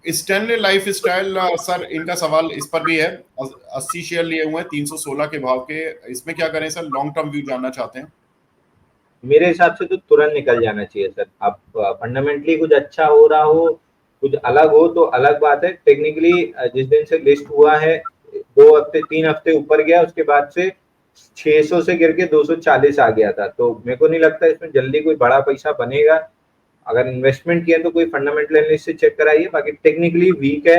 Stanley life style sir इनका सवाल इस पर भी है। 80 शेयर लिए हुए हैं 316 के भाव के, इसमें क्या करें सर? लॉन्ग टर्म व्यू जानना चाहते हैं। मेरे हिसाब से तो तुरंत निकल जाना चाहिए सर। आप फंडामेंटली कुछ अच्छा हो रहा हो, कुछ अलग हो तो अलग बात है। टेक्निकली जिस दिन से लिस्ट हुआ है, 2 हफ्ते 3 हफ्ते ऊपर गया, उसके बाद से 600 से गिर के 240 आ गया था। तो मेरे को नहीं लगता इसमें जल्दी कोई बड़ा पैसा बनेगा। अगर इन्वेस्टमेंट किया तो कोई फंडामेंटल एनालिस्ट से चेक कराइए। बाकी टेक्निकली वीक है,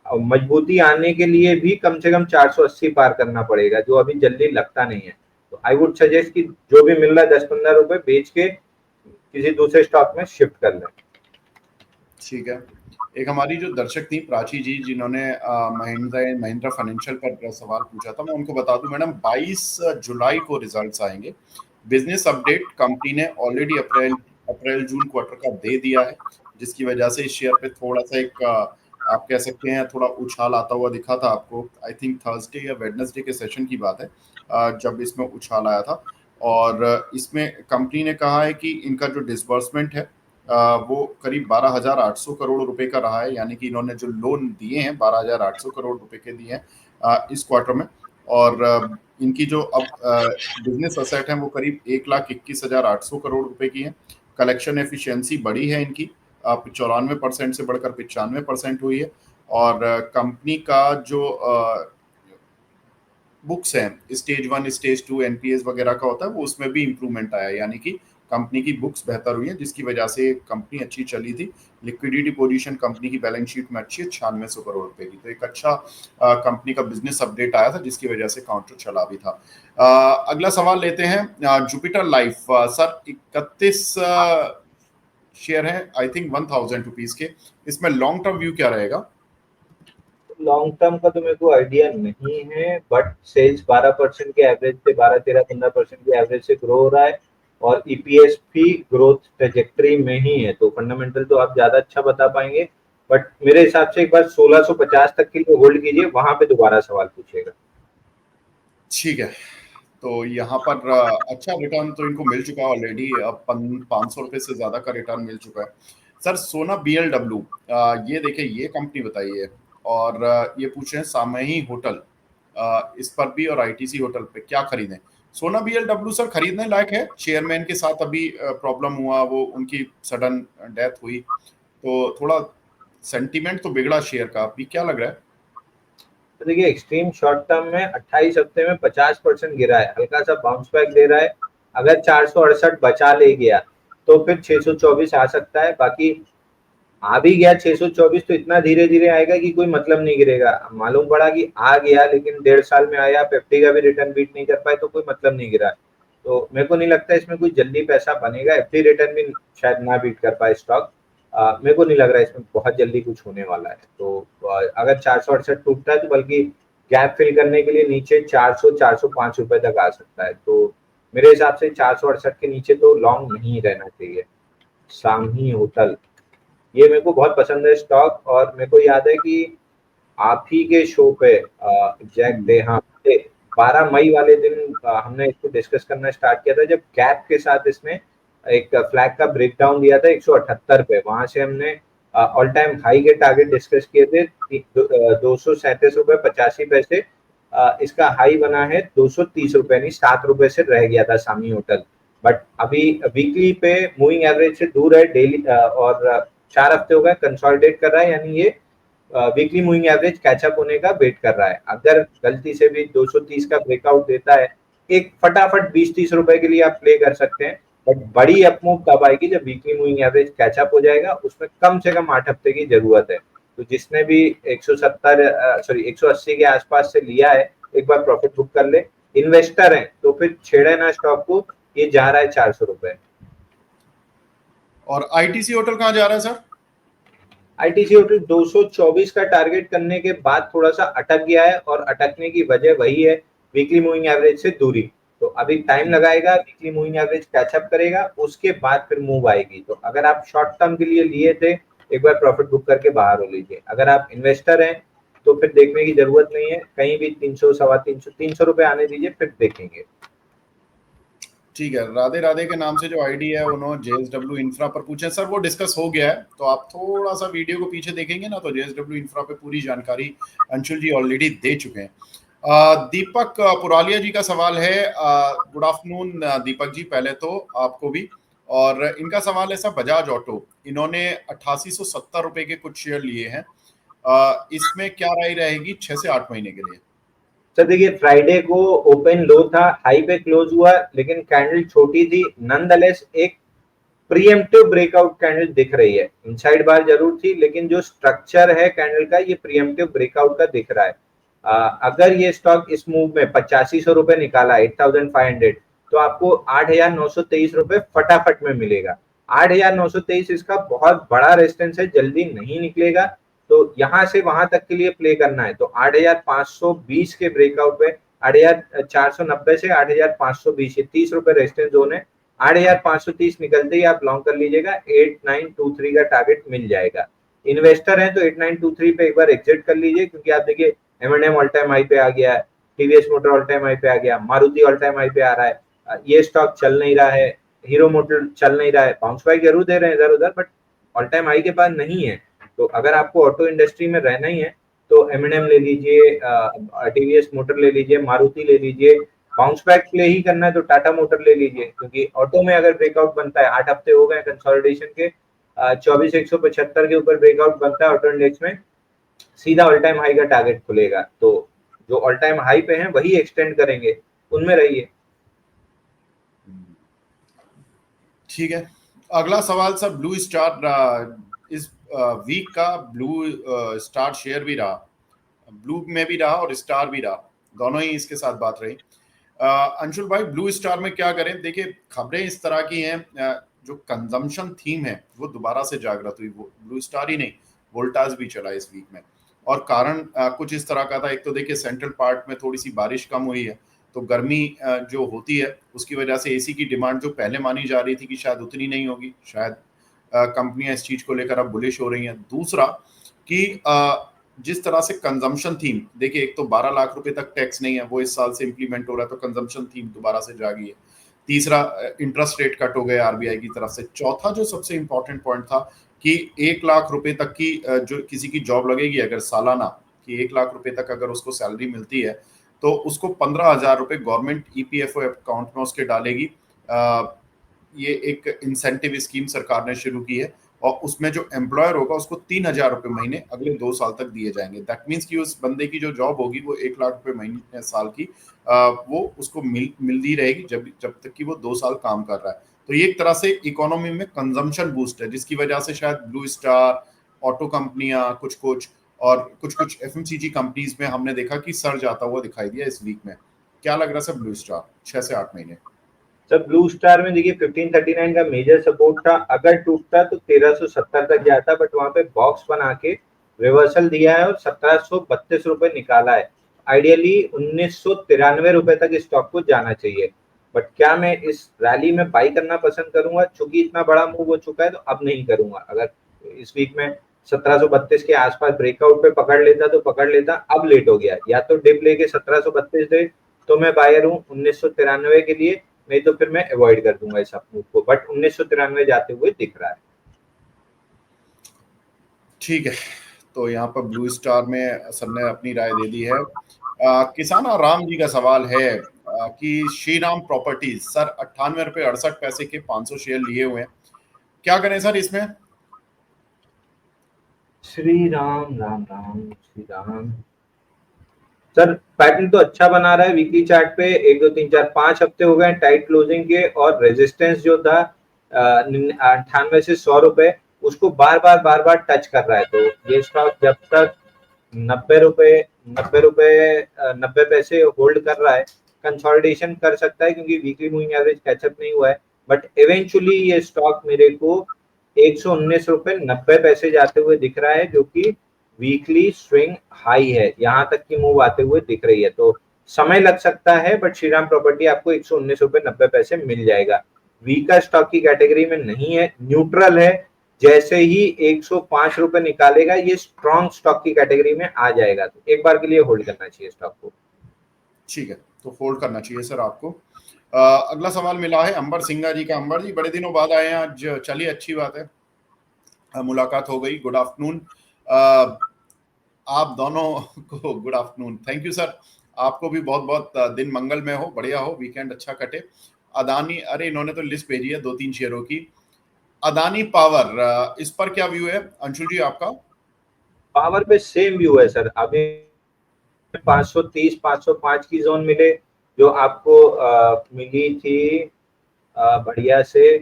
और मजबूती आने के लिए भी कम से कम 480 पार करना पड़ेगा, जो अभी जल्दी लगता नहीं है। तो आई वुड सजेस्ट कि जो भी मिल रहा है 10-15 रुपए बेच के किसी दूसरे स्टॉक में शिफ्ट कर लें। ठीक है, एक हमारी जो दर्शक थी प्राची जी, जिन्होंने महिंद्रा एंड महिंद्रा फाइनेंशियल पर सवाल पूछा था, मैं उनको बता दूं मैडम, 22 जुलाई को रिजल्ट्स आएंगे। बिजनेस अपडेट कंपनी ने ऑलरेडी अप्रैल जून क्वार्टर का दे दिया है, जिसकी वजह से इस शेयर पे थोड़ा सा एक आप कह सकते हैं थोड़ा उछाल आता हुआ दिखा था आपको। आई थिंक थर्सडे या वेडनेसडे के सेशन की बात है जब इसमें उछाल आया था। और इसमें कंपनी ने कहा है कि इनका जो डिसबर्समेंट है वो करीब 12,800 करोड़ रुपए का रहा है, यानी कि इन्होंने जो लोन दिए हैं 12,800 करोड़ रुपए के दिए हैं इस क्वार्टर में। और इनकी जो अब बिजनेस असेट है वो करीब 1,21,800 करोड़ रुपए की है। कलेक्शन एफिशिएंसी बढ़ी है इनकी, 94% से बढ़कर 95% हुई है। और कंपनी का जो बुक्स हैं स्टेज 1 स्टेज 2 एनपीएस वगैरह का होता है, वो उसमें भी इंप्रूवमेंट आया, यानी कि कंपनी की बुक्स बेहतर हुई है, जिसकी वजह से कंपनी अच्छी चली थी। लिक्विडिटी पोजीशन कंपनी की बैलेंस शीट में अच्छी है, 9600 करोड़ रुपए की। तो एक अच्छा कंपनी का बिजनेस अपडेट आया था, जिसकी वजह से काउंटर चला भी था। अगला सवाल लेते हैं जुपिटर लाइफ। सर 31 शेयर है आई थिंक 1000 रुपीज के, इसमें लॉन्ग टर्म व्यू क्या रहेगा? लॉन्ग टर्म का तो मेरे को आइडिया नहीं है, बट सेल्स 12% के एवरेज से 12-13-15% के एवरेज से ग्रो हो रहा है, और ईपीएस भी ग्रोथ ट्रेजेक्टरी में ही है। तो फंडामेंटल तो आप ज्यादा अच्छा बता पाएंगे, बट मेरे हिसाब से एक बार 1650 तक के लिए होल्ड कीजिए, वहां पे दोबारा सवाल पूछिएगा। ठीक है, तो यहाँ पर अच्छा रिटर्न तो इनको मिल चुका है ऑलरेडी, अब 500 रुपये से ज्यादा का रिटर्न मिल चुका है। सर सोना बीएलडब्ल्यू, ये देखिए ये कंपनी बताइए। और ये पूछ रहे हैं सामही होटल, इस पर भी, और आईटीसी होटल पे क्या खरीदें? सोना बीएलडब्ल्यू सर खरीदने लायक है। चेयरमैन के साथ अभी प्रॉब्लम हुआ, वो उनकी सडन डेथ हुई, तो थोड़ा सेंटीमेंट तो बिगड़ा शेयर का। अभी क्या लग रहा है? तो देखिए, एक्सट्रीम शॉर्ट टर्म में 28 हफ्ते में 50% गिरा है, हल्का सा बाउंस बैक दे रहा है। अगर 468 बचा ले गया तो फिर 624 आ सकता है। बाकी आ भी गया 624 तो इतना धीरे धीरे आएगा कि कोई मतलब नहीं गिरेगा। मालूम पड़ा कि आ गया लेकिन 1.5 साल में आया, आप एफडी का भी रिटर्न बीट नहीं कर पाए तो कोई मतलब नहीं गिरा। तो मेरे को नहीं लगता इसमें कोई जल्दी पैसा बनेगा, एफडी रिटर्न भी शायद ना बीट कर पाए स्टॉक। मेरे को नहीं लग रहा है इसमें बहुत जल्दी कुछ होने वाला है। तो अगर 468 टूटता है तो बल्कि गैप फिल करने के लिए नीचे 400-405 रुपए तक आ सकता है। तो मेरे हिसाब से 468 के नीचे तो लॉन्ग नहीं रहना चाहिए। सामही होटल, ये मेरे को बहुत पसंद है स्टॉक, और मेरे को याद है कि आप ही के शो पे जैक डे, हाँ, 12 मई वाले दिन हमने इसको डिस्कस करना स्टार्ट किया था, जब गैप के साथ इसने एक फ्लैग का ब्रेकडाउन दिया था 178 पे। वहां से हमने ऑल टाइम हाई के टारगेट डिस्कस किए थे 237 रुपए 85 पैसे। इसका हाई बना है 230 रुपए, नहीं 7 रुपए से रह गया था सामी होटल। बट अभी वीकली पे मूविंग एवरेज से दूर है, डेली और 4 हफ्ते हो गए कंसोलिडेट कर रहा है, यानी ये वीकली मूविंग एवरेज कैचअप होने का वेट कर रहा है। अगर गलती से भी 230 का ब्रेकआउट देता है, एक फटाफट 20-30 रुपए के लिए आप प्ले कर सकते हैं। बट बड़ी अपमूव तब आएगी जब वीकली मूविंग एवरेज कैचअप हो जाएगा, उसमें कम से कम 8 हफ्ते की जरूरत है। तो जिसने भी 180 के आसपास से लिया है, एक बार प्रॉफिट बुक कर ले। इन्वेस्टर है तो फिर छेड़े ना स्टॉक को, ये जा रहा है 400 रुपए। और आईटीसी होटल कहाँ जा रहा है सर? आईटीसी होटल 224 का टारगेट करने के बाद थोड़ा सा अटक गया है, और अटकने की वजह वही है, वीकली मूविंग एवरेज से दूरी। तो अभी टाइम लगाएगा, वीकली मूविंग एवरेज कैचअप करेगा, उसके बाद फिर मूव आएगी। तो अगर आप शॉर्ट टर्म के लिए लिए थे, एक बार प्रॉफिट बुक करके बाहर हो लीजिए। अगर आप इन्वेस्टर हैं तो फिर देखने की जरूरत नहीं है, कहीं भी 300, 350, 300 रुपए आने दीजिए, फिर देखेंगे। ठीक है, राधे राधे के नाम से जो आईडी है उन्होंने जेएसडब्ल्यू इंफ्रा पर पूछे। सर वो डिस्कस हो गया है, तो आप थोड़ा सा वीडियो को पीछे देखेंगे ना, तो जेएसडब्ल्यू इंफ्रा पे पूरी जानकारी अंशुल जी ऑलरेडी दे चुके हैं। दीपक पुरालिया जी का सवाल है। गुड आफ्टरनून दीपक जी, पहले तो आपको भी। और इनका सवाल है सर, बजाज ऑटो, इन्होंने 8870 रुपए के कुछ शेयर लिए हैं, इसमें क्या राय रहेगी 6 से 8 महीने के लिए? सर देखिए, फ्राइडे को ओपन लो था, हाई पे क्लोज हुआ, लेकिन कैंडल छोटी थी। नॉनदलेस एक प्रीएम्प्टिव ब्रेकआउट कैंडल दिख रही है। इनसाइड बार जरूर थी, लेकिन जो स्ट्रक्चर है कैंडल का, ये प्रीएम्प्टिव ब्रेकआउट का दिख रहा है। अगर ये स्टॉक इस मूव में 8500 रुपए निकाला, 8500, तो आपको 8923 रुपए फटाफट में मिलेगा। 8,923 इसका बहुत बड़ा रेजिस्टेंस है, जल्दी नहीं निकलेगा। तो यहाँ से वहां तक के लिए प्ले करना है तो 8,520 के ब्रेकआउट पे 8,490 से 8,520 ₹30 रेजिस्टेंस जोन है। 8,530 निकलते ही आप लॉन्ग कर लीजिएगा, 8,923 का टारगेट मिल जाएगा। इन्वेस्टर है तो 8,923 पे एक बार एग्जिट कर लीजिए, क्योंकि आप देखिए M&M ऑल टाइम हाई पे आ गया है, TVS motor all time high पे आ गया, मारुति ऑल टाइम हाई पे आ रहा है, ये स्टॉक चल नहीं रहा है, हीरो मोटर चल नहीं रहा है, बाउंस बैक जरूर दे रहे हैं इधर उधर, बट ऑल टाइम हाई के पास नहीं है। तो अगर आपको ऑटो इंडस्ट्री में रहना ही है तो M&M ले लीजिए, टीवीएस मोटर ले लीजिए, मारुति ले लीजिए। बाउंस बैक प्ले ही करना है तो टाटा मोटर ले लीजिए, क्योंकि ऑटो में अगर ब्रेकआउट बनता है, 8 हफ्ते हो गए कंसोलिडेशन के, 24,175 के ऊपर ब्रेकआउट बनता है ऑटो इंडेक्स में, सीधा ऑल टाइम हाई का टारगेट खुलेगा। तो जो ऑल टाइम हाई पे हैं वही एक्सटेंड करेंगे, उनमें रहिए। ठीक है, अगला सवाल सर, ब्लू स्टार इस वीक का ब्लू स्टार शेयर भी रहा, ब्लू में भी रहा और स्टार भी रहा, दोनों ही इसके साथ बात रही। अंशुल भाई, ब्लू स्टार में क्या करें? देखिए, खबरें इस तरह की हैं, जो कंजम्पशन थीम है वो दोबारा से जागृत हुई, वो ब्लू स्टार ही नहीं, वोल्टास भी चला इस वीक में। और कारण कुछ इस तरह का था, एक तो देखिए सेंट्रल पार्ट में थोड़ी सी बारिश कम हुई है, तो गर्मी जो होती है उसकी वजह से एसी की डिमांड जो पहले मानी जा रही थी कि शायद उतनी नहीं होगी, शायद कंपनियां इस चीज को लेकर अब बुलिश हो रही हैं। दूसरा कि जिस तरह से कंजम्पशन थीम, देखिए एक तो 12 लाख रुपए तक टैक्स नहीं है, वो इस साल से इंप्लीमेंट हो रहा है, तो कंजम्पशन थीम दोबारा से जागी है। तीसरा, इंटरेस्ट रेट कट हो गए आरबीआई की तरफ से। चौथा जो सबसे इंपॉर्टेंट पॉइंट था कि 1 लाख रुपए तक की जो किसी की जॉब लगेगी अगर सालाना, कि 1 लाख रुपए तक अगर उसको सैलरी मिलती है तो उसको 15,000 रुपए गवर्नमेंट ईपीएफओ अकाउंट में उसके डालेगी। ये एक इंसेंटिव स्कीम सरकार ने शुरू की है, और उसमें जो एम्प्लॉयर होगा उसको 3,000 रुपए महीने अगले 2 साल तक दिए जाएंगे। दैट मीन्स कि उस बंदे की जो जॉब होगी वो 1 लाख रुपए महीने साल की, वो उसको मिलती रहेगी जब तक कि वो 2 साल काम कर रहा है। तो ये एक तरह से इकोनॉमी में कंजम्पशन बूस्ट है, जिसकी वजह से शायद ब्लू स्टार, ऑटो कंपनियां कुछ कुछ और कुछ एफएमसीजी कंपनीज में हमने देखा कि सर्ज आता हुआ दिखाई दिया इस वीक में। क्या लग रहा है सर ब्लू स्टार 6 से 8 महीने? सर ब्लू स्टार में देखिए 1539 का मेजर सपोर्ट था, अगर टूटता तो 1370 तक जाता, बट वहां पे बॉक्स बना के रिवर्सल दिया है और 1732 रुपए निकाला है। आइडियली 1993 रुपए तक इस स्टॉक को जाना चाहिए, बट क्या मैं इस रैली में बाई करना पसंद करूंगा? चूंकि इतना बड़ा मूव हो चुका है तो अब नहीं करूंगा। अगर इस वीक में 1732 के आसपास ब्रेकआउट पे पकड़ लेता तो पकड़ लेता, अब लेट हो गया, या तो डिप लेके 1732 दे तो मैं बायर हूँ 1993 के लिए, नहीं तो फिर मैं अवॉइड कर दूंगा इस मूव को, बट 1993 जाते हुए दिख रहा है। ठीक है, तो यहाँ पर ब्लू स्टार में सर ने अपनी राय दे दी है। किसाना राम जी का सवाल है कि श्री राम प्रॉपर्टीज सर 98 रुपए 68 पैसे के 500 शेयर लिए हुए हैं, क्या करें सर इसमें? श्री राम राम राम श्री राम। सर पैटर्न तो अच्छा बना रहा है वीकली चार्ट पे, 1 2 3 4 5 हफ्ते हो गए टाइट क्लोजिंग के, और रेजिस्टेंस जो था 98 से 100 रुपए, उसको बार बार टच कर रहा है। तो ये स्टॉक जब तक 90 पैसे होल्ड कर रहा है, कंसोलिडेशन कर सकता है, क्योंकि वीकली मूविंग एवरेज कैचअप नहीं हुआ है, बट इवेंचुअली ये स्टॉक मेरे को 119 रुपए 90 पैसे जाते हुए दिख रहा है, जो कि वीकली स्विंग हाई है, यहाँ तक की मूव आते हुए दिख रही है। तो समय लग सकता है, बट श्रीराम प्रॉपर्टी आपको 119 रुपए 90 पैसे मिल जाएगा। वीकर स्टॉक की कैटेगरी में नहीं है, न्यूट्रल है, जैसे ही 105 रुपए निकालेगा ये स्ट्रॉन्ग स्टॉक की कैटेगरी में आ जाएगा, तो एक बार के लिए होल्ड करना चाहिए स्टॉक को। ठीक है, तो होल्ड करना चाहिए सर आपको। अगला सवाल मिला है अंबर सिंघा जी का। अंबर जी, बड़े दिनों बाद आए हैं आज, चलिए अच्छी बात है, मुलाकात हो गई। गुड आफ्टरनून आप दोनों को, good afternoon, thank you sir, आपको भी बहुत बहुत दिन मंगलमय हो, बढ़िया हो, वीकेंड अच्छा कटे। अदानी, अरे इन्होंने तो लिस्ट भेजी है 2-3 शेयरों की। अदानी पावर, इस पर क्या व्यू है अंशुल जी आपका? पावर पे सेम व्यू है सर, अभी 530 505 की जोन मिले जो आपको मिली थी बढ़िया से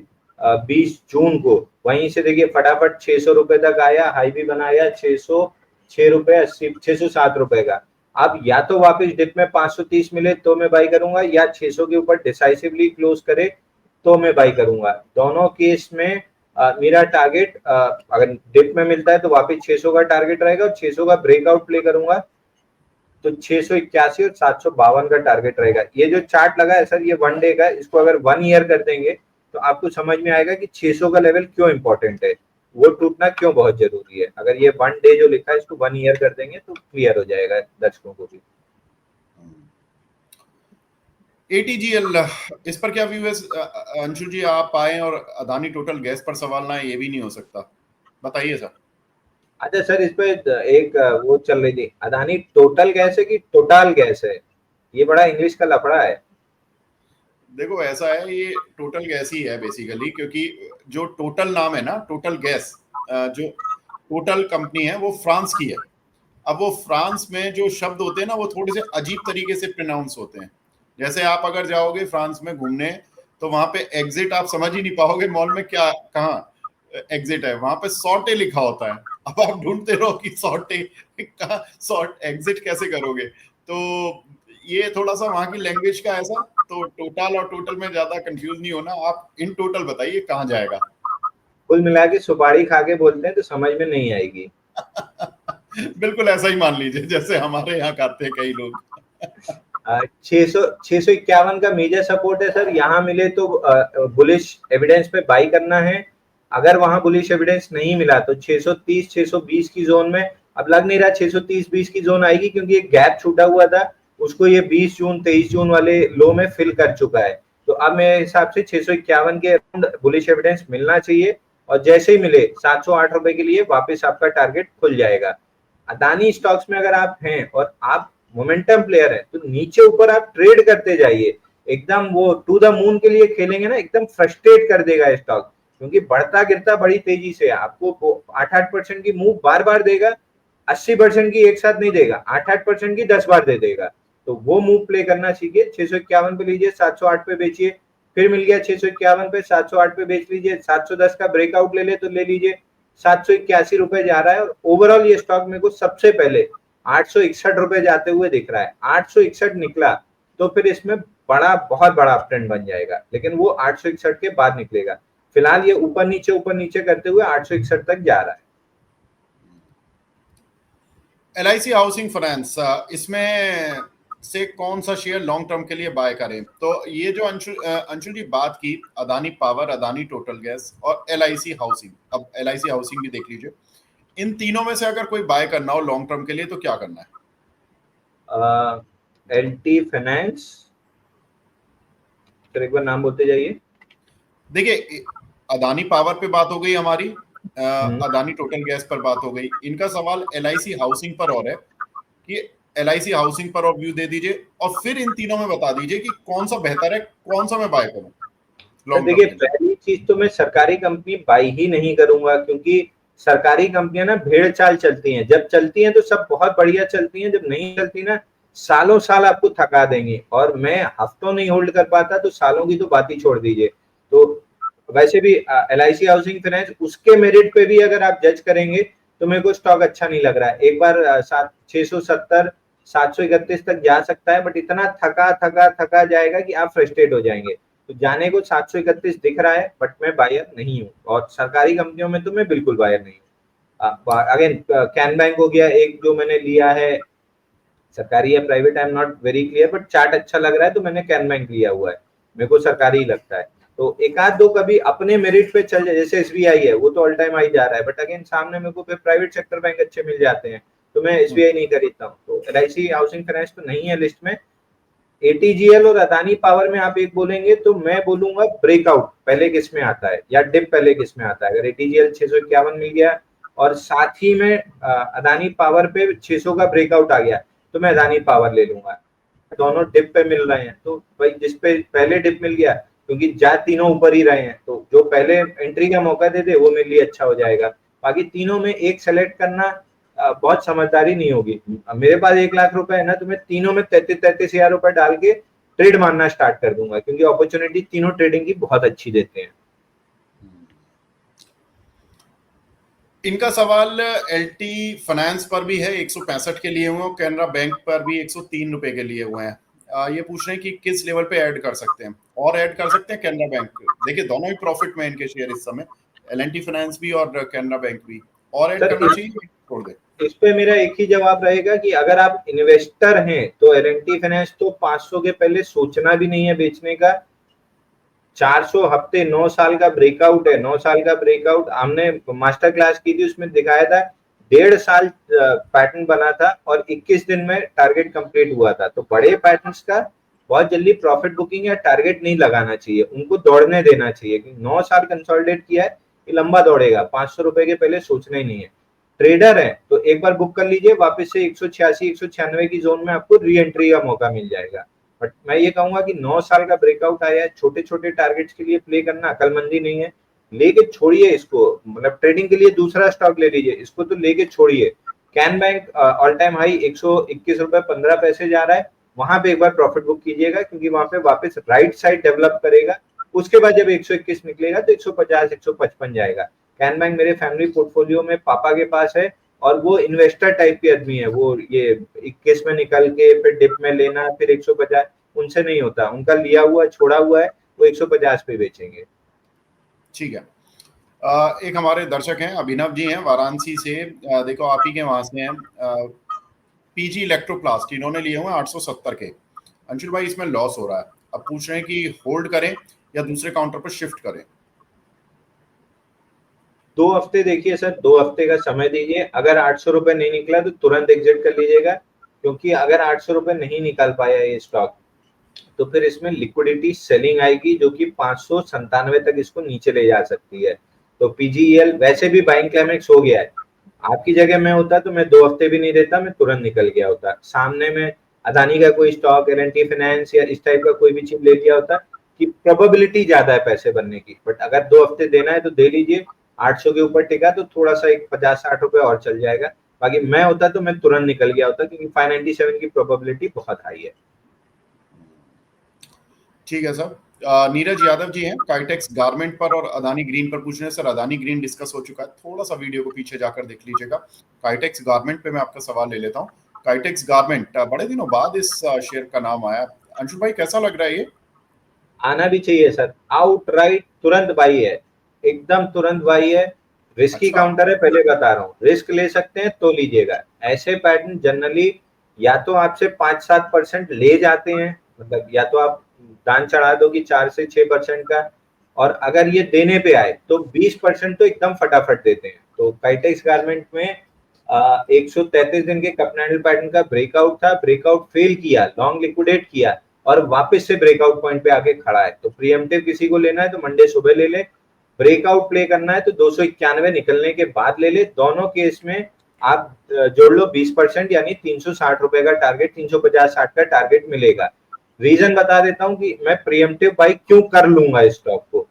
20 जून को, वहीं से देखिए फटाफट 600 रुपए तक आया, हाई भी बनाया 606 रुपए 80 607 रुपए का। अब या तो वापस डिप में 530 मिले तो मैं बाई करूंगा, या 600 के ऊपर डिसाइसिवली क्लोज करे तो मैं बाई करूंगा। दोनों केस में मेरा टारगेट अगर डिप में मिलता है तो वापस 600 का टारगेट रहेगा और 600 का ब्रेकआउट प्ले करूंगा तो 681 और 752 का टारगेट रहेगा। ये जो चार्ट लगा है सर ये 1 डे का, इसको अगर 1 ईयर कर देंगे तो आपको समझ में आएगा कि 600 का लेवल क्यों इंपॉर्टेंट है, वो टूटना क्यों बहुत जरूरी है। अगर ये 1 डे जो लिखा है इसको 1 ईयर कर देंगे तो क्लियर हो जाएगा दर्शकों को भी। एटीजीएल, इस पर क्या व्यू है? अंशु जी आप आए और अदानी टोटल गैस पर सवाल ना है, ये भी नहीं हो सकता, बताइए सर। अच्छा सर, इस पे एक वो चल रही थी, अदानी टोटल गैस है कि टोटल गैस है, ये बड़ा इंग्लिश का लफड़ा है। देखो ऐसा है, ये टोटल गैस ही है बेसिकली, क्योंकि जो टोटल नाम है ना, टोटल गैस, जो टोटल कंपनी है वो फ्रांस की है। अब वो फ्रांस में जो शब्द होते हैं ना वो थोड़े से अजीब तरीके से प्रोनाउंस होते हैं। जैसे आप अगर जाओगे फ्रांस में घूमने तो वहां पे एग्जिट आप समझ ही नहीं पाओगे मॉल में क्या कहाँ एग्जिट है, वहां पे सॉर्टे लिखा होता है। अब आप ढूंढते रहो कि सॉर्टे कहाँ, सॉर्ट एग्जिट कैसे करोगे। तो ये थोड़ा सा वहां की लैंग्वेज का ऐसा, तो टोटल और टोटल में ज्यादा कंफ्यूज नहीं होना, आप इन टोटल बताइए कहाँ जाएगा। कुल मिला के सुपारी खा के बोलते हैं तो समझ में नहीं आएगी। बिल्कुल ऐसा ही मान लीजिए जैसे हमारे यहाँ करते हैं कई लोग। 651 का मेजर सपोर्ट है सर, यहाँ मिले तो बुलिश एविडेंस पे बाई करना है। अगर वहां बुलिश एविडेंस नहीं मिला तो 630 620 की जोन में, अब लग नहीं रहा 630 20 की जोन आएगी क्योंकि एक गैप छूटा हुआ था, उसको ये 20 जून 23 जून वाले लो में फिल कर चुका है। तो अब मेरे हिसाब से 651 के अराउंड बुलिश एविडेंस मिलना चाहिए और जैसे ही मिले 708 रुपए के लिए वापस आपका टारगेट खुल जाएगा। अदानी स्टॉक्स में अगर आप हैं और आप मोमेंटम प्लेयर है तो नीचे ऊपर आप ट्रेड करते जाइए, एकदम वो टू द मून के लिए खेलेंगे ना, एकदम फ्रस्ट्रेट कर देगा स्टॉक, क्योंकि बढ़ता गिरता बड़ी तेजी से आपको 8-8% की मूव बार बार देगा, 80% की एक साथ नहीं देगा, 8-8% की 10 बार दे देगा। तो वो मूव प्ले करना सीखिए। 651 पे लीजिए, 708 पे बेचिए, फिर मिल गया 651 पे, 708 पे बेच लीजिए, 710 का ब्रेकआउट ले ले तो ले लीजिए, 781 रुपए जा रहा है और ओवरऑल ये स्टॉक मेरे को सबसे पहले 861 रुपए जाते हुए दिख रहा है। 861 निकला तो फिर इसमें बड़ा बहुत बड़ा अपट्रेंड बन जाएगा, लेकिन वो 861 के बाद निकलेगा। फिलहाल ये ऊपर नीचे करते हुए 861 तक जा रहा है। LIC हाउसिंग फाइनेंस, इसमें से कौन सा शेयर लॉन्ग टर्म के लिए बाय करें? तो ये जो अंशुल जी बात की, Adani power, Adani total gas और LIC हाउसिंग, अब LIC हाउसिंग भी देख लीजिए, इन तीनों में से अगर कोई बाय करना हो लॉन्ग टर्म के लिए तो क्या करना है? LT फाइनेंस, एक बार नाम बोलते जाइए। देखिए अदानी पावर पे बात हो गई हमारी, अदानी टोटल गैस पर बात हो गई, इनका सवाल LIC हाउसिंग पर और है कि LIC हाउसिंग पर और व्यू दे दीजिए और फिर इन तीनों में बता दीजिए कि कौन सा बेहतर है, कौन सा मैं बाय करूं लॉन्ग टर्म देखिए के लिए। पहली चीज तो मैं सरकारी कंपनी बाई ही नहीं करूंगा, क्योंकि सरकारी कंपनियां ना भेड़ चाल चलती हैं, जब चलती हैं तो सब बहुत बढ़िया चलती हैं, जब नहीं चलती ना सालों साल आपको थका देंगी, और मैं हफ्तों नहीं होल्ड कर पाता तो सालों की तो बात ही छोड़ दीजिए। तो वैसे भी LIC हाउसिंग फाइनेंस उसके मेरिट पे भी अगर आप जज करेंगे तो मेरे को स्टॉक अच्छा नहीं लग रहा है। एक बार 670 731 तक जा सकता है, बट इतना थका जाएगा कि आप फ्रस्ट्रेट हो जाएंगे। तो जाने को 731 दिख रहा है, बट मैं बायर नहीं हूँ, और सरकारी कंपनियों में तो मैं बिल्कुल बायर नहीं हूँ। अगेन कैन बैंक हो गया एक जो मैंने लिया है, सरकारी या private I am not very clear, but chart अच्छा लग रहा है तो मैंने कैन बैंक लिया हुआ है, मेरे को सरकारी ही लगता है। तो एक आध दो कभी अपने मेरिट पे चल जाए, जैसे SBI है वो तो ऑल टाइम हाई जा रहा है, बट अगेन सामने मेरे को फिर प्राइवेट सेक्टर बैंक अच्छे मिल जाते हैं तो मैं SBI नहीं खरीदता हूँ। तो LIC हाउसिंग फाइनेंस तो नहीं है लिस्ट में। ATGL और अदानी पावर में आप एक बोलेंगे तो मैं बोलूंगा ब्रेकआउट पहले किस में आता है या डिप पहले किस में आता है। अगर ATGL 651 मिल गया और साथ ही में अदानी पावर पे 600 का ब्रेकआउट आ गया तो मैं अदानी पावर ले लूंगा। दोनों डिप पे मिल रहे हैं तो भाई जिस पे पहले डिप मिल गया, क्योंकि जा तीनों ऊपर ही रहे हैं, तो जो पहले एंट्री का मौका दे दे वो मेरे लिए अच्छा हो जाएगा। बाकी तीनों में एक सेलेक्ट करना बहुत समझदारी नहीं होगी। मेरे पास 1 लाख रुपए है ना, तो मैं तीनों में 33 हजार रुपए डाल के ट्रेड मारना स्टार्ट कर दूंगा, क्योंकि अपॉर्चुनिटी तीनों ट्रेडिंग की बहुत अच्छी देते हैं। इनका सवाल LT फाइनेंस पर भी है, 165 के लिए हुए हैं, कैनरा बैंक पर भी 103 रुपए के लिए हुए हैं। ये पूछ रहे हैं कि किस लेवल पे ऐड कर सकते हैं, और ऐड कर सकते हैं कैनरा बैंक। देखिए दोनों ही प्रॉफिट में इनके शेयर इस समय, L&T फाइनेंस भी और कैनरा बैंक भी, और ऐड सर करना चाहिए, छोड़ दे? इस पे मेरा एक ही जवाब रहेगा कि अगर आप इन्वेस्टर हैं तो L&T फाइनेंस तो 500 के पहले सोचना भी नहीं है बेचने का। 400 हफ्ते 9 साल का ब्रेकआउट है, 9 साल का ब्रेकआउट हमने मास्टर क्लास की थी, उसमें दिखाया था 1.5 साल पैटर्न बना था और 21 दिन में टारगेट कंप्लीट हुआ था। तो बड़े पैटर्न्स का बहुत जल्दी प्रॉफिट बुकिंग या टारगेट नहीं लगाना चाहिए, उनको दौड़ने देना चाहिए कि 9 साल कंसोलिडेट किया है, ये लंबा दौड़ेगा, 500 रुपए के पहले सोचना ही नहीं है। ट्रेडर है तो एक बार बुक कर लीजिए, वापस से 186 196 की जोन में आपको री एंट्री का मौका मिल जाएगा। बट मैं ये कहूंगा कि 9 साल का ब्रेकआउट आया है, छोटे छोटे टारगेट्स के लिए प्ले करना अकलमंदी नहीं है। लेके छोड़िए इसको, मतलब ट्रेडिंग के लिए दूसरा स्टॉक ले लीजिए, इसको तो लेके छोड़िए। Can bank all time high 121 रुपए 15 पैसे जा रहा है, वहां पे एक बार प्रॉफिट बुक कीजिएगा, क्योंकि वहां पे वापस राइट साइड डेवलप करेगा। उसके बाद जब 121 निकलेगा तो 150 155 जाएगा। कैन बैंक मेरे फैमिली पोर्टफोलियो में पापा के पास है, और वो इन्वेस्टर टाइप के आदमी है। वो ये 21 में निकल के फिर डिप में लेना फिर 150, उनसे नहीं होता, उनका लिया हुआ छोड़ा हुआ है, वो 150 पे बेचेंगे। ठीक है। एक हमारे दर्शक हैं, अभिनव जी हैं वाराणसी से, देखो आप ही के वहां से हैं, पीजी इलेक्ट्रोप्लास्ट, इन्होंने लिए हुए 870 के। अंशुल भाई इसमें लॉस हो रहा है, अब पूछ रहे हैं कि होल्ड करें या दूसरे काउंटर पर शिफ्ट करें। 2 हफ्ते देखिए सर, 2 हफ्ते का समय दीजिए। अगर 800 रुपए नहीं निकला तो तुरंत एग्जिट कर लीजिएगा, क्योंकि अगर 800 रुपए नहीं निकाल पाया ये स्टॉक तो फिर इसमें लिक्विडिटी सेलिंग आएगी, जो कि 597 तक इसको नीचे ले जा सकती है। तो पीजीईएल वैसे भी बाइंग क्लाइमेक्स हो गया है। आपकी जगह मैं होता तो मैं 2 हफ्ते भी नहीं देता, मैं तुरंत निकल गया होता। सामने में अदानी का कोई स्टॉक, L&T फाइनेंस या इस टाइप का कोई भी चीज ले लिया होता कि प्रोबेबिलिटी ज्यादा है पैसे बनने की। बट अगर 2 हफ्ते देना है तो दे लीजिए। 800 के ऊपर टिका तो थोड़ा सा एक 50-60 रुपए और चल जाएगा। बाकी मैं होता तो मैं तुरंत निकल गया होता, क्योंकि 597 की प्रोबेबिलिटी बहुत हाई है। ठीक है सर। नीरज यादव जी हैं काइटेक्स गारमेंट पर और अदानी ग्रीन पर पूछ रहे हैं। सर अदानी ग्रीन डिस्कस हो चुका है, थोड़ा सा वीडियो को पीछे जाकर देख लीजिएगा। काइटेक्स गारमेंट पे मैं आपका सवाल ले लेता हूँ। काइटेक्स गारमेंट बड़े दिनों बाद इस शेयर का नाम आया, अंशुल भाई कैसा लग रहा है ये? आना भी चाहिए सर, आउटराइट तुरंत बाई है, एकदम तुरंत बाई है। रिस्की अच्छा। काउंटर है, पहले बता रहा हूँ, रिस्क ले सकते हैं तो लीजिएगा। ऐसे पैटर्न जनरली या तो आपसे 5-7% ले जाते हैं, मतलब या तो आप दान चढ़ा दो कि 4 से 6% का, और अगर ये देने पे आए तो 20% तो एकदम फटाफट देते हैं। तो काइटेक्स गारमेंट में 133 दिन के कप कैंडल पैटर्न का ब्रेकआउट था, ब्रेकआउट फेल किया, लॉन्ग लिक्विडेट किया और वापस से ब्रेकआउट पॉइंट पे आके खड़ा है। तो प्रीएम्प्टिव किसी को लेना है तो मंडे सुबह ले ले, ब्रेकआउट प्ले करना है तो 291 निकलने के बाद ले ले। दोनों केस में आप जोड़ लो 20%, यानी 360 रुपए का टारगेट, 350-60 का टारगेट मिलेगा। रीजन बता देता हूं कि मैं प्रीएम्प्टिव बाई क्यों कर लूंगा इस स्टॉक को।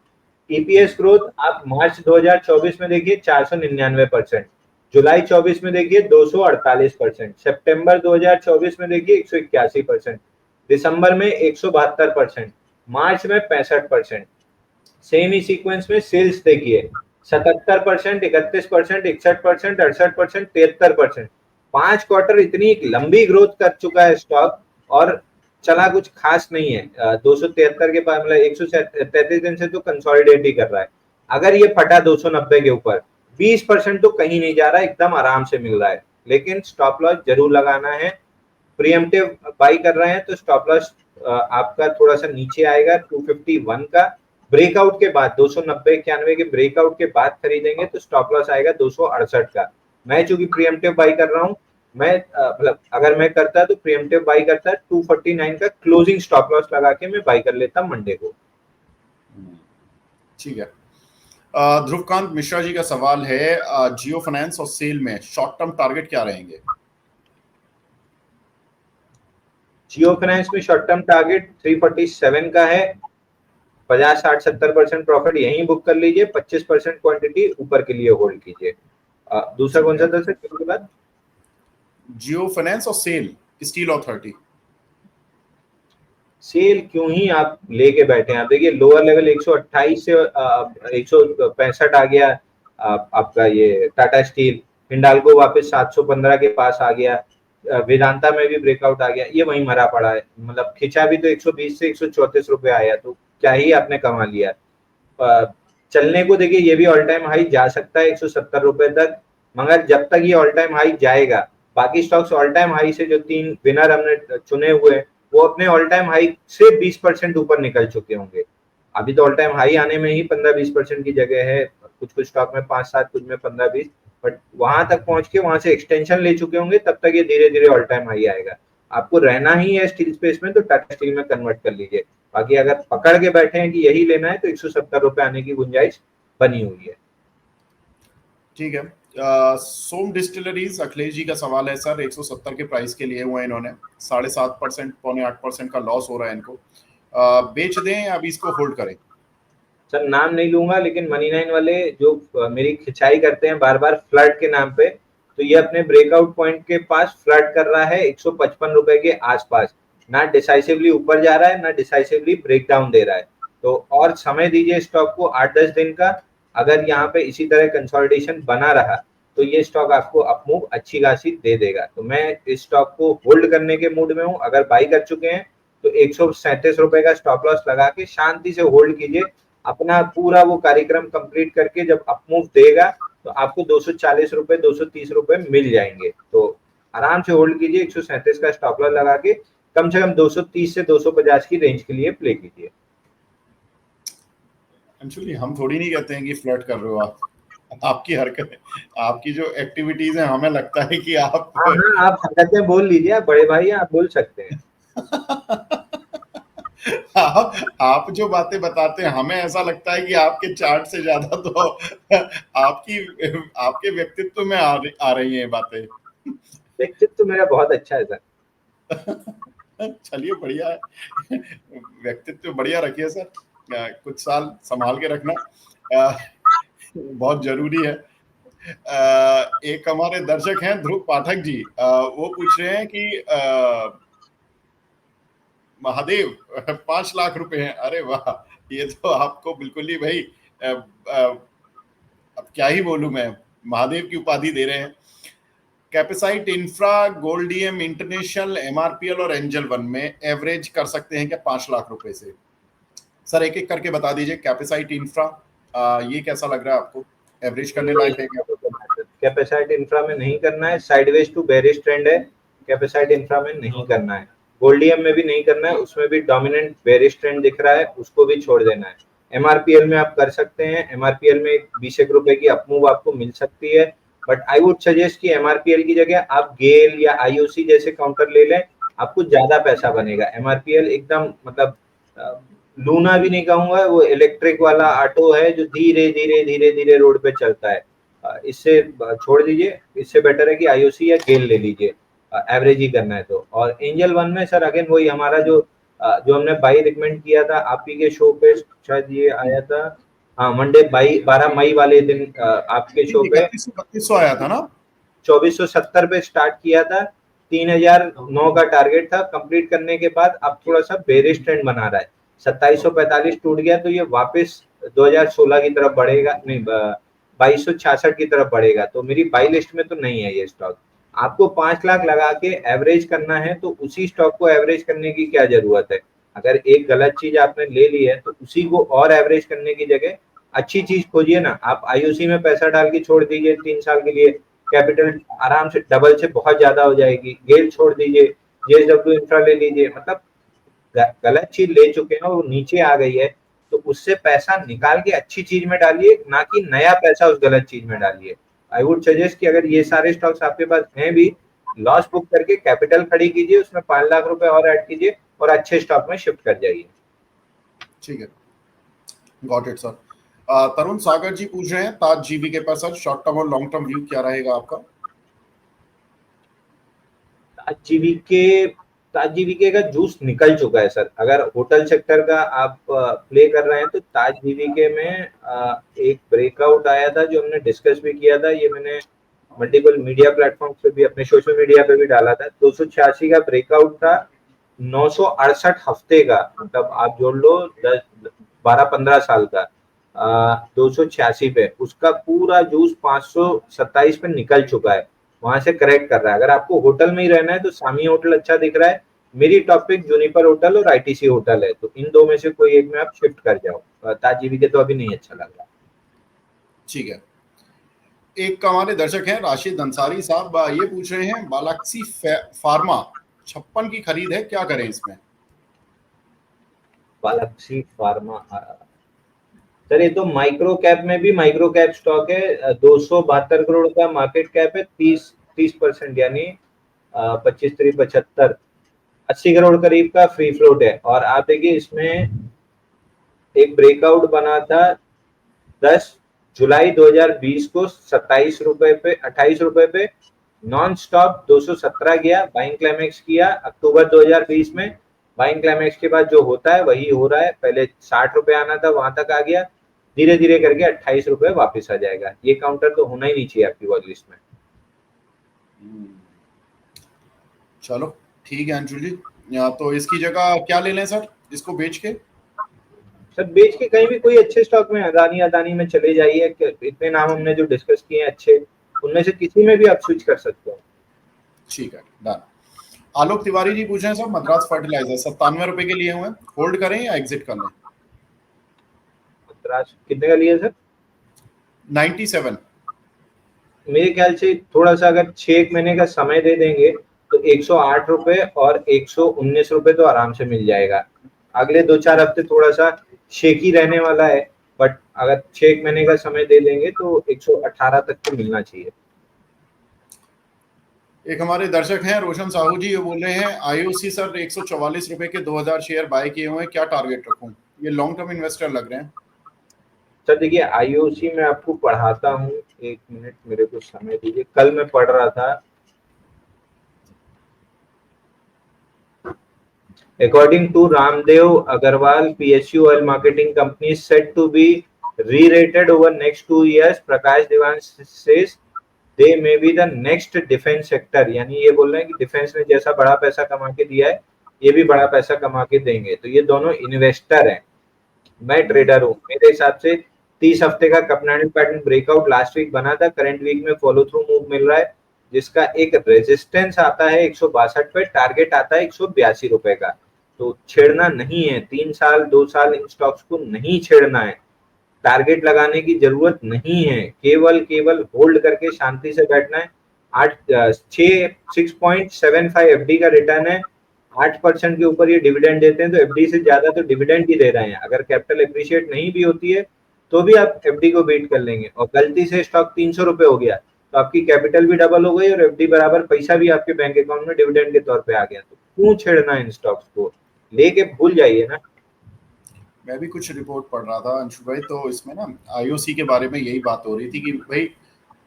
ईपीएस ग्रोथ आप मार्च 2024 में देखिए 499%, जुलाई 24 में देखिए 248%, सितंबर 2024 में देखिए 181%, दिसंबर में 172%, मार्च में 65%। सेम ही सीक्वेंस में सेल्स देखिए 77%, 31%, 61%, 68%, 73%। 5 क्वार्टर इतनी एक लंबी ग्रोथ कर चुका है स्टॉक, और चला कुछ खास नहीं है। 273 के पास, मतलब 133 दिन से तो कंसोलिडेट ही कर रहा है। अगर ये फटा 290 के ऊपर, 20% तो कहीं नहीं जा रहा है, एकदम आराम से मिल रहा है। लेकिन स्टॉप लॉस जरूर लगाना है। प्रीएम्प्टिव बाई कर रहे हैं तो स्टॉप लॉस आपका थोड़ा सा नीचे आएगा 251 का। ब्रेकआउट के बाद 290-91 के ब्रेकआउट के बाद खरीदेंगे तो स्टॉप लॉस आएगा 268 का। मैं चूंकि प्रीएम्प्टिव बाई कर रहा हूं, मैं मतलब अगर मैं करता तो प्रीएम्प्टिव बाई करता 249 का क्लोजिंग स्टॉप लॉस लगा के मैं बाई कर लेता मंडे को। ठीक है। ध्रुवकांत मिश्रा जी का सवाल है, जियो फाइनेंस और सेल में शॉर्ट टर्म टारगेट क्या रहेंगे? जियो फाइनेंस में शॉर्ट टर्म टारगेट 347 का है। 50-60-70% प्रॉफिट यहीं बुक कर लीजिए, 25% क्वांटिटी ऊपर के लिए होल्ड कीजिए। दूसरा कौन सा था सर के बाद? जियो फाइनेंस और सेल स्टील अथॉरिटी। सेल क्यों ही आप लेके बैठे हैं? आप देखिए लोअर लेवल 128 से 165 आ गया आपका ये टाटा स्टील। हिंडाल्को वापस 715 के पास आ गया। वेदांता में भी ब्रेकआउट आ गया, ये वहीं मरा पड़ा है। मतलब खिंचा भी तो 120 से 134 रुपए आया, तो क्या ही आपने कमा लिया। चलने को देखिए ये भी ऑल टाइम हाई जा सकता है 170 रुपए तक, मगर जब तक ये ऑल टाइम हाई जाएगा, बाकी स्टॉक्स ऑल टाइम हाई से जो 3 विनर हमने चुने हुए हैं वो अपने ऑल टाइम हाई से 20% ऊपर निकल चुके होंगे। अभी तो ऑल टाइम हाई आने में ही 15-20% की जगह है, कुछ कुछ स्टॉक में 5-7, कुछ में 15-20, बट वहां तक पहुंच के वहां से एक्सटेंशन ले चुके होंगे, तब तक ये धीरे धीरे ऑल टाइम हाई आएगा। आपको रहना ही है स्टील स्पेस में तो टाटा स्टील में कन्वर्ट कर लीजिए, बाकी अगर पकड़ के बैठे हैं कि यही लेना है तो 170 रुपए आने की गुंजाइश बनी हुई है। ठीक है। सोम डिस्टिलरीज, अखिलेश जी का सवाल है सर, 170 के प्राइस के लिए हुआ इन्होंने, 7.5%, 7.25% का लॉस हो रहा है इनको, बेच दें या अभी इसको होल्ड करें? सर नाम नहीं लूंगा, लेकिन मनी नाइन वाले जो मेरी खिंचाई करते हैं बार बार फ्लड के नाम पे, तो ये अपने ब्रेकआउट पॉइंट के पास फ्लड कर रहा है 155 रुपए के आसपास, ना डिसाइसिवली ऊपर जा रहा है ना डिसाइसिवली ब्रेक डाउन दे रहा है। तो और समय दीजिए स्टॉक को 8-10 दिन का, अगर यहाँ पे इसी तरह कंसोलिडेशन बना रहा तो ये स्टॉक आपको अपमूव अच्छी खासी दे देगा। तो मैं इस स्टॉक को होल्ड करने के मूड में हूँ। अगर बाई कर चुके हैं तो 137 रुपए का स्टॉप लॉस लगा के शांति से होल्ड कीजिए, अपना पूरा वो कार्यक्रम कंप्लीट करके जब अपमूव देगा तो आपको 240 रुपए 230 रुपए मिल जाएंगे। तो आराम से होल्ड कीजिए, 137 का स्टॉप लॉस लगा के कम से कम 230 से 250 की रेंज के लिए प्ले कीजिए। एक्चुअली हम थोड़ी नहीं कहते हैं कि फ्लर्ट कर रहे हो आप, आपकी हरकत, आपकी जो एक्टिविटीज है, हमें लगता है कि आप हाँ हाँ, आप हरकतें बोल लीजिए, आप बड़े भाई हैं, आप बोल सकते हैं। आप जो बातें बताते हैं हमें ऐसा लगता है कि आपके चार्ट से ज्यादा तो आपकी आपके व्यक्तित्व में आ रही हैं बातें। व्यक्तित्व तो मेरा बहुत अच्छा है सर। चलिए बढ़िया है, व्यक्तित्व बढ़िया रखिए सर, कुछ साल संभाल के रखना बहुत जरूरी है। एक हमारे दर्शक हैं ध्रुव पाठक जी, वो पूछ रहे हैं कि महादेव 5 लाख रुपए हैं। अरे वाह, ये तो आपको बिल्कुल ही भाई, अब क्या ही बोलूं मैं, महादेव की उपाधि दे रहे हैं। कैपेसाइट इंफ्रा, गोल्डियम इंटरनेशनल, एमआरपीएल और एंजल वन में एवरेज कर सकते हैं क्या 5 लाख रुपए से? सर एक एक करके बता दीजिए। कैपेसाइट इंफ्रा, ये कैसा लग रहा है आपको, एवरेज करने लायक है क्या? कैपेसाइट इंफ्रा में नहीं करना है, साइडवेज टू बेरिश ट्रेंड है, कैपेसाइट इंफ्रा में नहीं करना है। गोल्डियम में भी नहीं करना है, उसमें भी डोमिनेंट बेरिश ट्रेंड दिख रहा है, उसको भी छोड़ देना है। एमआरपीएल में आप कर सकते हैं, एमआरपीएल में 20 रुपए की अपमूव आपको मिल सकती है, बट आई वुड सजेस्ट कि एमआरपीएल की जगह आप गेल या आईओसी जैसे काउंटर ले लें, आपको ज्यादा पैसा बनेगा। एमआरपीएल एकदम मतलब लूना भी नहीं कहूंगा, वो इलेक्ट्रिक वाला ऑटो है जो धीरे धीरे धीरे धीरे रोड पे चलता है, इससे छोड़ दीजिए। इससे बेटर है कि आईओसी या गेल ले लीजिए, एवरेज ही करना है तो। और एंजल वन में सर अगेन वही हमारा जो जो हमने बाई रिकमेंड किया था आप ही के शो पे, शायद ये आया था, हाँ मंडे 12 मई वाले दिन आपके शो पे 3100 आया था ना, 2470 पे स्टार्ट किया था, 3009 का टारगेट था। कंप्लीट करने के बाद अब थोड़ा सा बेरिश ट्रेंड बना रहा है, 2745 टूट गया तो ये वापस 2016 की तरफ बढ़ेगा, नहीं 2266 की तरफ बढ़ेगा। तो मेरी बाई लिस्ट में तो नहीं है ये स्टॉक। आपको 5 लाख लगा के एवरेज करना है तो उसी स्टॉक को एवरेज करने की क्या जरूरत है। अगर एक गलत चीज आपने ले ली है तो उसी को और एवरेज करने की जगह अच्छी चीज खोजिए ना। आप आईओसी में पैसा डाल के छोड़ दीजिए 3 साल के लिए, कैपिटल आराम से डबल से बहुत ज्यादा हो जाएगी। गेल छोड़ दीजिए, जेएसडब्ल्यू इंफ्रा ले लीजिए, मतलब गलत चीज ले चुके हैं और वो नीचे आ गई है तो उससे पैसा निकाल के अच्छी चीज में डालिए, ना कि नया पैसा उस गलत चीज में डालिए। आई वुड सजेस्ट कि अगर ये सारे स्टॉक्स आपके पास हैं भी, लॉस बुक करके कैपिटल खड़ी कीजिए, उसमें 5 लाख रुपए और ऐड कीजिए और अच्छे स्टॉक में शिफ्ट कर जाइए। ठीक है, got it sir. Tarun Sagar जी पूछ रहे हैं ताज जीवी के पास सर शॉर्ट टर्म और लॉन्ग टर्म व्यू क्या रहेगा आपका? ताज जीवीके का जूस निकल चुका है सर। अगर होटल सेक्टर का आप प्ले कर रहे हैं तो ताज जीवीके में एक ब्रेकआउट आया था जो हमने डिस्कस भी किया था, ये मैंने मल्टीपल मीडिया प्लेटफॉर्म पे भी, अपने सोशल मीडिया पे भी डाला था। 286 का ब्रेकआउट था, 968 हफ्ते का, मतलब आप जोड़ लो 12-15 साल का, 286 पे उसका पूरा जूस 527 पे निकल चुका है, वहां से करेक्ट कर रहा है। अगर आपको होटल में ही रहना है तो सामी होटल अच्छा दिख रहा है, मेरी टॉपिक जूनिपर होटल और आईटीसी होटल है, तो इन दो में से कोई एक में आप शिफ्ट कर जाओ। ताज जीवी के तो अभी नहीं अच्छा लग रहा। ठीक है। एक हमारे दर्शक हैं राशिद अंसारी साहब, ये पूछ रहे हैं बालाक्सी फार्मा 56 की खरीद है, क्या करें इसमें? बालाक्सी फार्मा, सर ये तो माइक्रो कैप में भी माइक्रो कैप स्टॉक है। 272 करोड़ का मार्केट कैप है, 30% यानी 25 3 75 80 करोड़ करीब का फ्री फ्लोट है। और आप देखिए इसमें एक ब्रेकआउट बना था 10 जुलाई 2020 को 27 रुपए पे, 28 रुपए पे नॉन स्टॉप 217 गया, बाइंग क्लाइमेक्स किया अक्टूबर 2020 में। बाइंग क्लाइमेक्स के बाद जो होता है वही हो रहा है, पहले 60 रुपए आना था वहां तक आ गया, धीरे धीरे करके 28 रुपए वापस आ जाएगा। ये काउंटर तो होना ही नहीं चाहिए आपकी वॉच लिस्ट में। चलो ठीक है अंशुल जी, या तो इसकी जगह क्या ले लें सर, इसको बेच के? सर बेच के कहीं भी कोई अच्छे स्टॉक में, अदानी अदानी में चले जाइए, इतने नाम हमने जो डिस्कस किए हैं अच्छे, उनमें से किसी में भी आप स्विच कर सकते हो। ठीक है, डन। आलोक तिवारी जी पूछ रहे हैं सर मद्रास फर्टिलाइजर 97 रुपए के लिए हुए, होल्ड करें या एग्जिट कर लें? मद्रास कितने का लिया सर? 97। मेरे ख्याल से थोड़ा सा अगर 6 महीने का समय दे देंगे तो 108 रुपए और 119 रुपए तो आराम से मिल जाएगा। अगले 2 4 हफ्ते थोड़ा सा शेकी रहने वाला है, बट अगर 6 महीने का समय दे देंगे तो 118 तक तो मिलना चाहिए। एक हमारे दर्शक हैं रोशन साहू जी, ये बोल रहे हैं आईओसी सर 144 रुपए के 2000 शेयर बाय किए हुए हैं, क्या टारगेट रखूं? ये लॉन्ग टर्म इन्वेस्टर लग रहे हैं। सर देखिए आईओसी में आपको पढ़ाता हूँ, 1 मिनट मेरे को समय दीजिए। कल मैं पढ़ रहा था, according to Ramdev Agarwal, PSU oil marketing company is set to be re-rated over next 2 years. प्रकाश देवान says they may be the next defense sector, यानी ये बोल रहे हैं कि डिफेंस ने जैसा बड़ा पैसा कमा के दिया है ये भी बड़ा पैसा कमा के देंगे। तो ये दोनों इन्वेस्टर हैं, मैं ट्रेडर हूँ। मेरे हिसाब से 30 हफ्ते का कपनानी पैटर्न ब्रेकआउट लास्ट वीक बना था, करंट वीक में फॉलो थ्रू मूव मिल रहा है, जिसका एक रेजिस्टेंस आता है 162 पे, टारगेट आता है 182 रुपए का। तो छेड़ना नहीं है, 3 साल 2 साल इन स्टॉक्स को नहीं छेड़ना है, टारगेट लगाने की जरूरत नहीं है, केवल होल्ड करके शांति से बैठना है। 6.75 एफडी का रिटर्न है, 8% के ऊपर ये डिविडेंड देते हैं, तो एफडी से ज्यादा तो डिविडेंड ही दे रहे हैं। अगर कैपिटल एप्रिशिएट नहीं भी होती है तो भी आप एफडी को बीट कर लेंगे। और गलती से स्टॉक 300 रुपए हो गया तो आपकी कैपिटल भी डबल हो गई और एफडी बराबर पैसा भी आपके बैंक अकाउंट में डिविडेंड के तौर पे आ गया। तो क्यों छेड़ना इन स्टॉक्स को, लेके भूल जाइए ना। मैं भी कुछ रिपोर्ट पढ़ रहा था अंशु भाई, तो इसमें ना आईओसी के बारे में यही बात हो रही थी कि भाई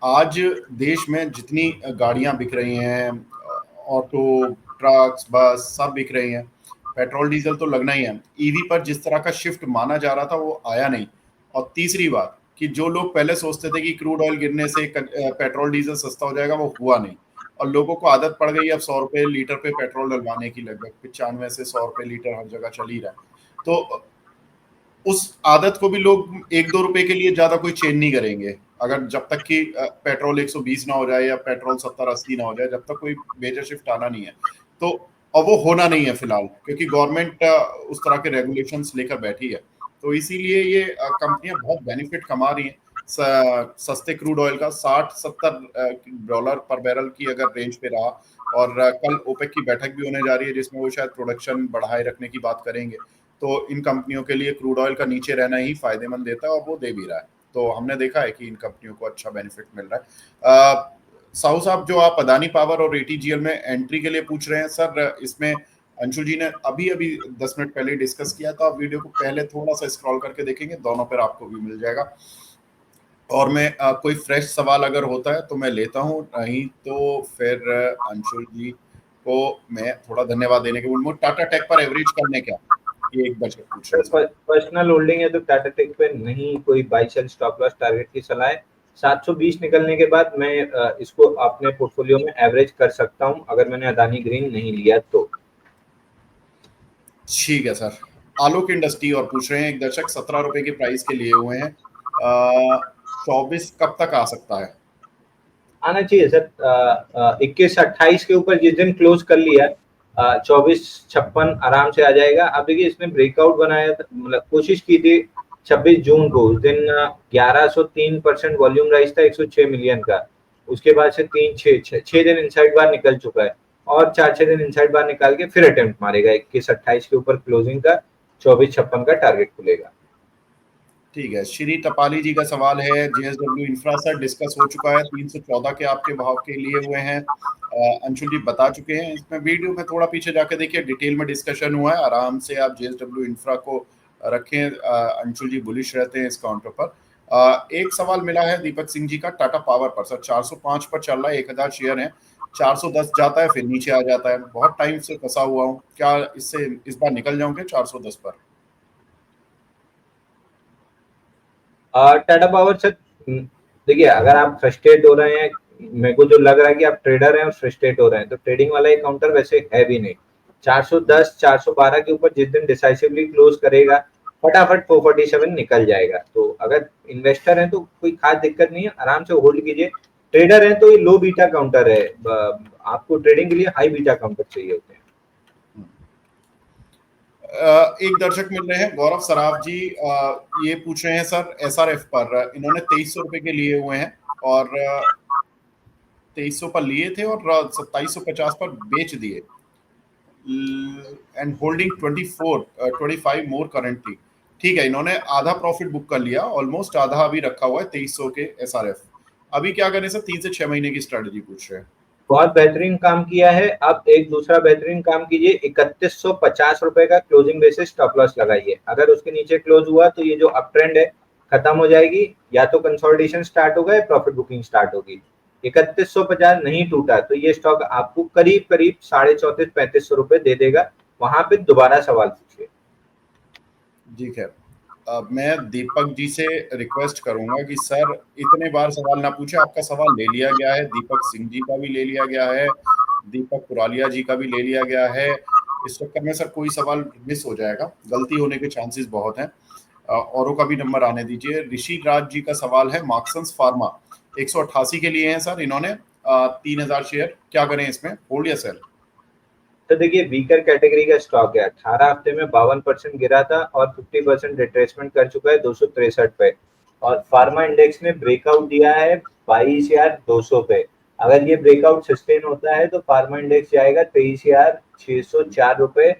आज देश में जितनी गाड़ियां बिक रही हैं, ऑटो ट्रक्स बस सब बिक रही हैं, पेट्रोल डीजल तो लगना ही है, ईवी पर जिस तरह का शिफ्ट माना जा रहा था वो आया नहीं। और तीसरी बात कि जो लोग पहले सोचते थे कि क्रूड ऑयल गिरने से पेट्रोल डीजल सस्ता हो जाएगा, वो हुआ नहीं। और लोगों को आदत पड़ गई अब 100 रुपए लीटर पे पेट्रोल डलवाने की, लगभग 95 से 100 रुपए लीटर हर जगह चल ही रहा है। तो उस आदत को भी लोग 1-2 रुपए के लिए ज्यादा कोई चेंज नहीं करेंगे, अगर जब तक कि पेट्रोल 120 ना हो जाए या पेट्रोल 70-80 ना हो जाए, जब तक कोई मेजर शिफ्ट आना नहीं है। तो और वो होना नहीं है फिलहाल, क्योंकि गवर्नमेंट उस तरह के रेगुलेशंस लेकर बैठी है। तो इसीलिए ये कंपनियां बहुत बेनिफिट कमा रही हैं सस्ते क्रूड ऑयल का। 60-70 डॉलर पर बैरल की अगर रेंज पे रहा, और कल ओपेक की बैठक भी होने जा रही है जिसमें वो शायद प्रोडक्शन बढ़ाए रखने की बात करेंगे, तो इन कंपनियों के लिए क्रूड ऑयल का नीचे रहना ही फायदेमंद देता है, और वो दे भी रहा है। तो हमने देखा है कि इन कंपनियों को अच्छा बेनिफिट मिल रहा है। साहू साहब, जो आप अदानी पावर और एटीजीएल में एंट्री के लिए पूछ रहे हैं सर, इसमें अंशु जी ने अभी 10 मिनट पहले डिस्कस किया था, आप वीडियो को पहले थोड़ा सा स्क्रॉल करके देखेंगे, दोनों पर आपको भी मिल जाएगा। और मैं कोई फ्रेश सवाल अगर होता है तो मैं लेता हूँ, नहीं तो फिर अंशुल जी को मैं थोड़ा धन्यवाद देने के लिए, टाटा टेक पर एवरेज करने क्या, ये एक बचत पूछ रहे हैं। पर्सनल होल्डिंग है तो टाटा टेक पे नहीं कोई buy sell stop loss target की सलाह है। 720 निकलने के बाद मैं इसको अपने पोर्टफोलियो में एवरेज कर सकता हूं, अगर मैंने अदानी ग्रीन नहीं लिया तो। ठीक है सर। आलोक इंडस्ट्री और पूछ रहे हैं एक दर्शक, 17 रुपए के प्राइस के लिए हुए हैं, 24 कब तक आ सकता है? आना चाहिए सर, 21-28 के ऊपर जिस दिन क्लोज कर लिया 24-56 आराम से आ जाएगा। अब देखिए इसने ब्रेकआउट बनाया, मतलब कोशिश की थी 26 जून को, उस दिन 1103% वॉल्यूम राइज था 106 मिलियन का। उसके बाद से 6 दिन इनसाइड बार निकल चुका है और 4-6 दिन इनसाइड बार निकाल के फिर अटेम्प्ट मारेगा 21-28 के ऊपर क्लोजिंग का, 24-56 का टारगेट खुलेगा। ठीक है, श्री टपाली जी का सवाल है, जेएसडब्ल्यू इंफ्रा सर डिस्कस हो चुका है, 314 के आपके भाव के लिए हुए हैं, अंशुल जी बता चुके हैं। इसमें वीडियो में थोड़ा पीछे जाके देखिए, डिटेल में डिस्कशन हुआ है, आराम से आप जेएसडब्ल्यू इंफ्रा को रखें। अंशुल जी बुलिश रहते हैं इस काउंटर पर। एक सवाल मिला है दीपक सिंह जी का टाटा पावर पर। सर 405 पर चल रहा है, 1000 शेयर है, 410 जाता है फिर नीचे आ जाता है, बहुत टाइम से फंसा हुआ हूँ, क्या इससे इस बार निकल जाऊंगे 410 पर? टाटा पावर सर, देखिए अगर आप फ्रस्ट्रेट हो रहे हैं, मेरे को जो लग रहा है कि आप ट्रेडर हैं और फ्रस्ट्रेट हो रहे हैं, तो ट्रेडिंग वाला एक काउंटर वैसे है भी नहीं। 410 412 के ऊपर जिस दिन डिसाइसिवली क्लोज करेगा, फटाफट 447 निकल जाएगा। तो अगर इन्वेस्टर हैं तो कोई खास दिक्कत नहीं है, आराम से होल्ड कीजिए। ट्रेडर हैं तो ये लो बीटा काउंटर है, आपको ट्रेडिंग के लिए हाई बीटा काउंटर चाहिए होते हैं। एक दर्शक मिल रहे हैं गौरव सराफ जी, ये पूछ रहे हैं सर एसआरएफ पर, इन्होंने 2300 रुपए के लिए हुए हैं और 2300 पर लिए थे और 2750 पर बेच दिए, एंड होल्डिंग 25 मोर करंटली। ठीक है, इन्होंने आधा प्रॉफिट बुक कर लिया, ऑलमोस्ट आधा अभी रखा हुआ है 2300 के एसआरएफ। अभी क्या करें सर, 3 से 6 महीने की स्ट्रेटेजी पूछ रहे हैं। बहुत बेहतरीन काम किया है। अब एक दूसरा बेहतरीन काम कीजिए, 3150 रुपए का क्लोजिंग बेसिस स्टॉप लॉस लगाइए। अगर उसके नीचे क्लोज हुआ तो ये जो अप ट्रेंड है खत्म हो जाएगी, या तो कंसोलिडेशन स्टार्ट होगा या प्रॉफिट बुकिंग स्टार्ट होगी। 3150 नहीं टूटा तो ये स्टॉक आपको करीब करीब 34,500 रुपए दे देगा। वहां पे दोबारा सवाल पूछिए। ठीक है, अब मैं दीपक जी से रिक्वेस्ट करूंगा कि सर इतने बार सवाल ना पूछे, आपका सवाल ले लिया गया है, दीपक सिंह जी का भी ले लिया गया है, दीपक पुरालिया जी का भी ले लिया गया है। इस चक्कर में सर कोई सवाल मिस हो जाएगा, गलती होने के चांसेस बहुत हैं। औरों का भी नंबर आने दीजिए। ऋषि राज जी का सवाल है मार्क्संस फार्मा 188 के लिए है सर, इन्होंने 3000 शेयर, क्या करें इसमें, होल्ड या सेल? तो देखिए वीकर कैटेगरी का स्टॉक है, 18 हफ्ते में 52% गिरा था और 50% रिट्रेसमेंट कर चुका है 263 पे। और फार्मा इंडेक्स ने ब्रेकआउट दिया है 22,200 पे। अगर ये ब्रेकआउट सस्टेन होता है तो फार्मा इंडेक्स जाएगा 23,604 रुपए,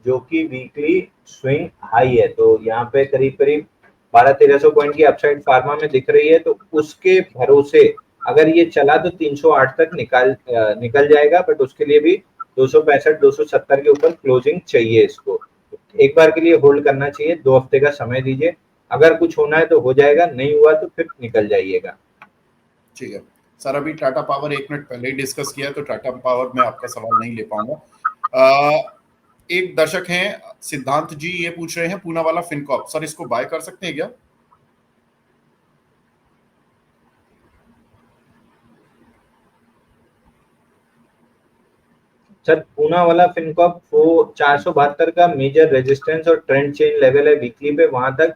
जो कि वीकली स्विंग हाई है। तो यहाँ पे करीब करीब 1200-1300 पॉइंट की अपसाइड फार्मा में दिख रही है। तो उसके भरोसे अगर ये चला तो 308 तक निकल जाएगा, बट उसके लिए भी 265-270 के ऊपर क्लोजिंग चाहिए इसको। एक बार के लिए होल्ड करना चाहिए, 2 हफ्ते का समय दीजिए। अगर कुछ होना है तो हो जाएगा, नहीं हुआ तो फिर निकल जाइएगा। ठीक है सर, अभी टाटा पावर 1 मिनट पहले ही डिस्कस किया है, तो टाटा पावर में आपका सवाल नहीं ले पाऊंगा। एक दर्शक हैं सिद्धांत जी, ये पूछ रहे हैं पूना वाला फिनकॉप, सर इसको बाय कर सकते हैं क्या? सर पूना वाला फिनकॉप वो 472 का मेजर रेजिस्टेंस और ट्रेंड चेन लेवल है वीकली पे, वहां तक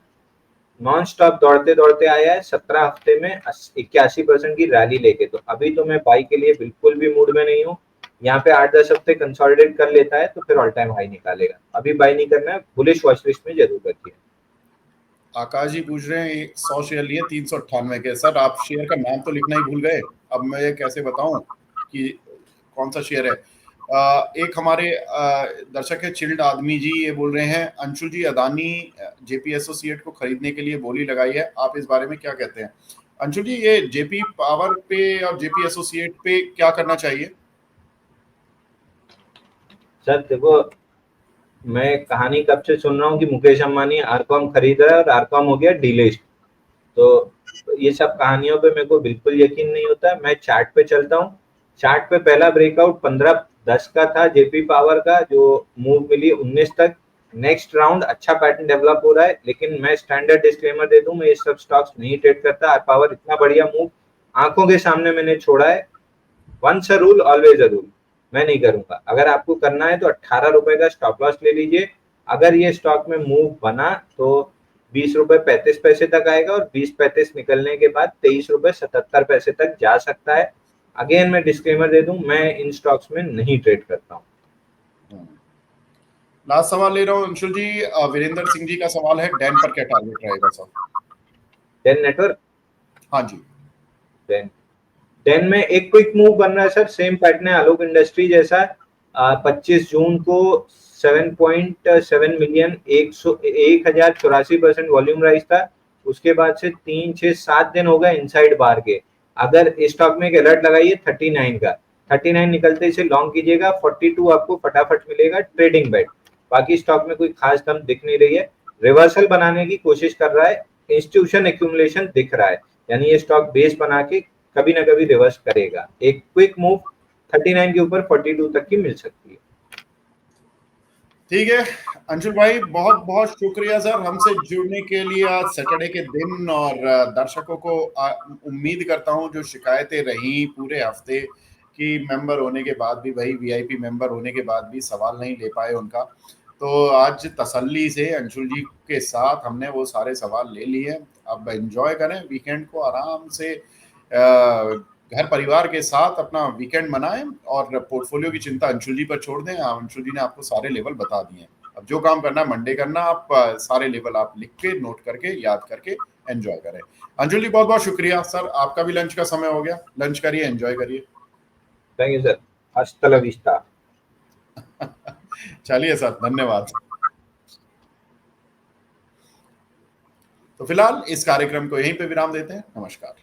नॉन स्टॉप दौड़ते दौड़ते आया है 17 हफ्ते में 81% की रैली लेके। तो अभी तो मैं बाई के लिए बिल्कुल भी मूड में नहीं हूँ। यहाँ पे 8-10 हफ्ते कंसोलिडेट कर लेता है तो फिर ऑल टाइम हाई निकालेगा। अभी बाई नहीं करना है, बुलिश वॉच लिस्ट में जरूर रखिए। आकाश जी पूछ रहे हैं 100 शेयर लिए 398 के, सर आप शेयर का नाम तो लिखना ही भूल गए, अब मैं ये कैसे बताऊं कि कौन सा शेयर है? एक हमारे दर्शक है चिल्ड आदमी जी, ये बोल रहे हैं अंशुल जी अदानी जेपी एसोसिएट को खरीदने के लिए बोली लगाई है, आप इस बारे में क्या कहते हैं? अंशुल जी ये जेपी पावर पे और जेपी एसोसिएट पे क्या करना चाहिए? सर देखो, मैं कहानी कब से सुन रहा हूँ कि मुकेश अंबानी आरकॉम खरीद रहा है और आरकॉम हो गया डीलिस्ट। तो ये सब कहानियों पे मेरे को बिल्कुल यकीन नहीं होता। मैं चार्ट पे चलता हूँ। चार्ट पे पहला ब्रेकआउट 15-10 का था जेपी पावर का, जो मूव मिली 19 तक। नेक्स्ट राउंड अच्छा पैटर्न डेवलप हो रहा है, लेकिन मैं स्टैंडर्ड डिस्क्लेमर दे दूं, मैं ये सब स्टॉक्स नहीं ट्रेड करता। आर पावर इतना बढ़िया मूव आंखों के सामने मैंने छोड़ा है। Once a rule always a rule, मैं नहीं करूंगा। अगर आपको करना है तो 18 रुपए का स्टॉप लॉस ले लीजिए। अगर ये स्टॉक में मूव बना तो 20 रुपए 35 पैसे तक आएगा और 20-35 निकलने के बाद 23 रुपए 77 पैसे तक जा सकता है। अगेन मैं डिस्क्लेमर दे दूं, मैं इन स्टॉक्स में नहीं ट्रेड करता हूँ। लास्ट सवाल ले रहा हूँ अंशुल जी। वीरेंद्र सिंह जी का सवाल है, डैन पर क्या टारगेट रहेगा सर? डेन नेटवर्क, हाँ जी। डेन डेन में एक क्विक मूव बन रहा है सर, सेम पैटर्न है आलोक इंडस्ट्री जैसा। 25 जून को 7.7 मिलियन, 1084% वॉल्यूम राइज था। उसके बाद से 3 6 7 दिन हो गए इनसाइड बार के। अगर स्टॉक में एक अलर्ट लगाइए 39 का, 39 निकलते इसे लॉन्ग कीजिएगा, 42 आपको फटाफट मिलेगा ट्रेडिंग बेट। बाकी स्टॉक में कोई खास दम दिख नहीं रही है, रिवर्सल बनाने की कोशिश कर रहा है, इंस्टीट्यूशन एक्यूमुलेशन दिख रहा है, यानी ये स्टॉक बेस बना के कभी ना कभी रिवर्स करेगा। एक क्विक मूव 39 के ऊपर 42 तक की मिल सकती है। ठीक है अंशुल भाई, बहुत बहुत शुक्रिया सर हमसे जुड़ने के लिए आज सैटरडे के दिन। और दर्शकों को उम्मीद करता हूं जो शिकायतें रही पूरे हफ्ते कि मेंबर होने के बाद भी, भाई वीआईपी मेंबर होने के बाद भी सवाल नहीं ले पाए उनका, तो आज तसल्ली से अंशुल जी के साथ हमने वो सारे सवाल ले लिए। अब एंजॉय करें वीकेंड को, आराम से घर परिवार के साथ अपना वीकेंड मनाएं और पोर्टफोलियो की चिंता अंशुल जी पर छोड़ दें। अंशुल जी ने आपको सारे लेवल बता दिए हैं। अब जो काम करना है मंडे करना, आप सारे लेवल आप लिख के, नोट करके, याद करके एंजॉय करें। अंशुल जी बहुत बहुत शुक्रिया सर, आपका भी लंच का समय हो गया, लंच करिए, एंजॉय करिए। थैंक यू सर, हasta la vista। चलिए सर, धन्यवाद। तो फिलहाल इस कार्यक्रम को यहीं पे विराम देते हैं। नमस्कार।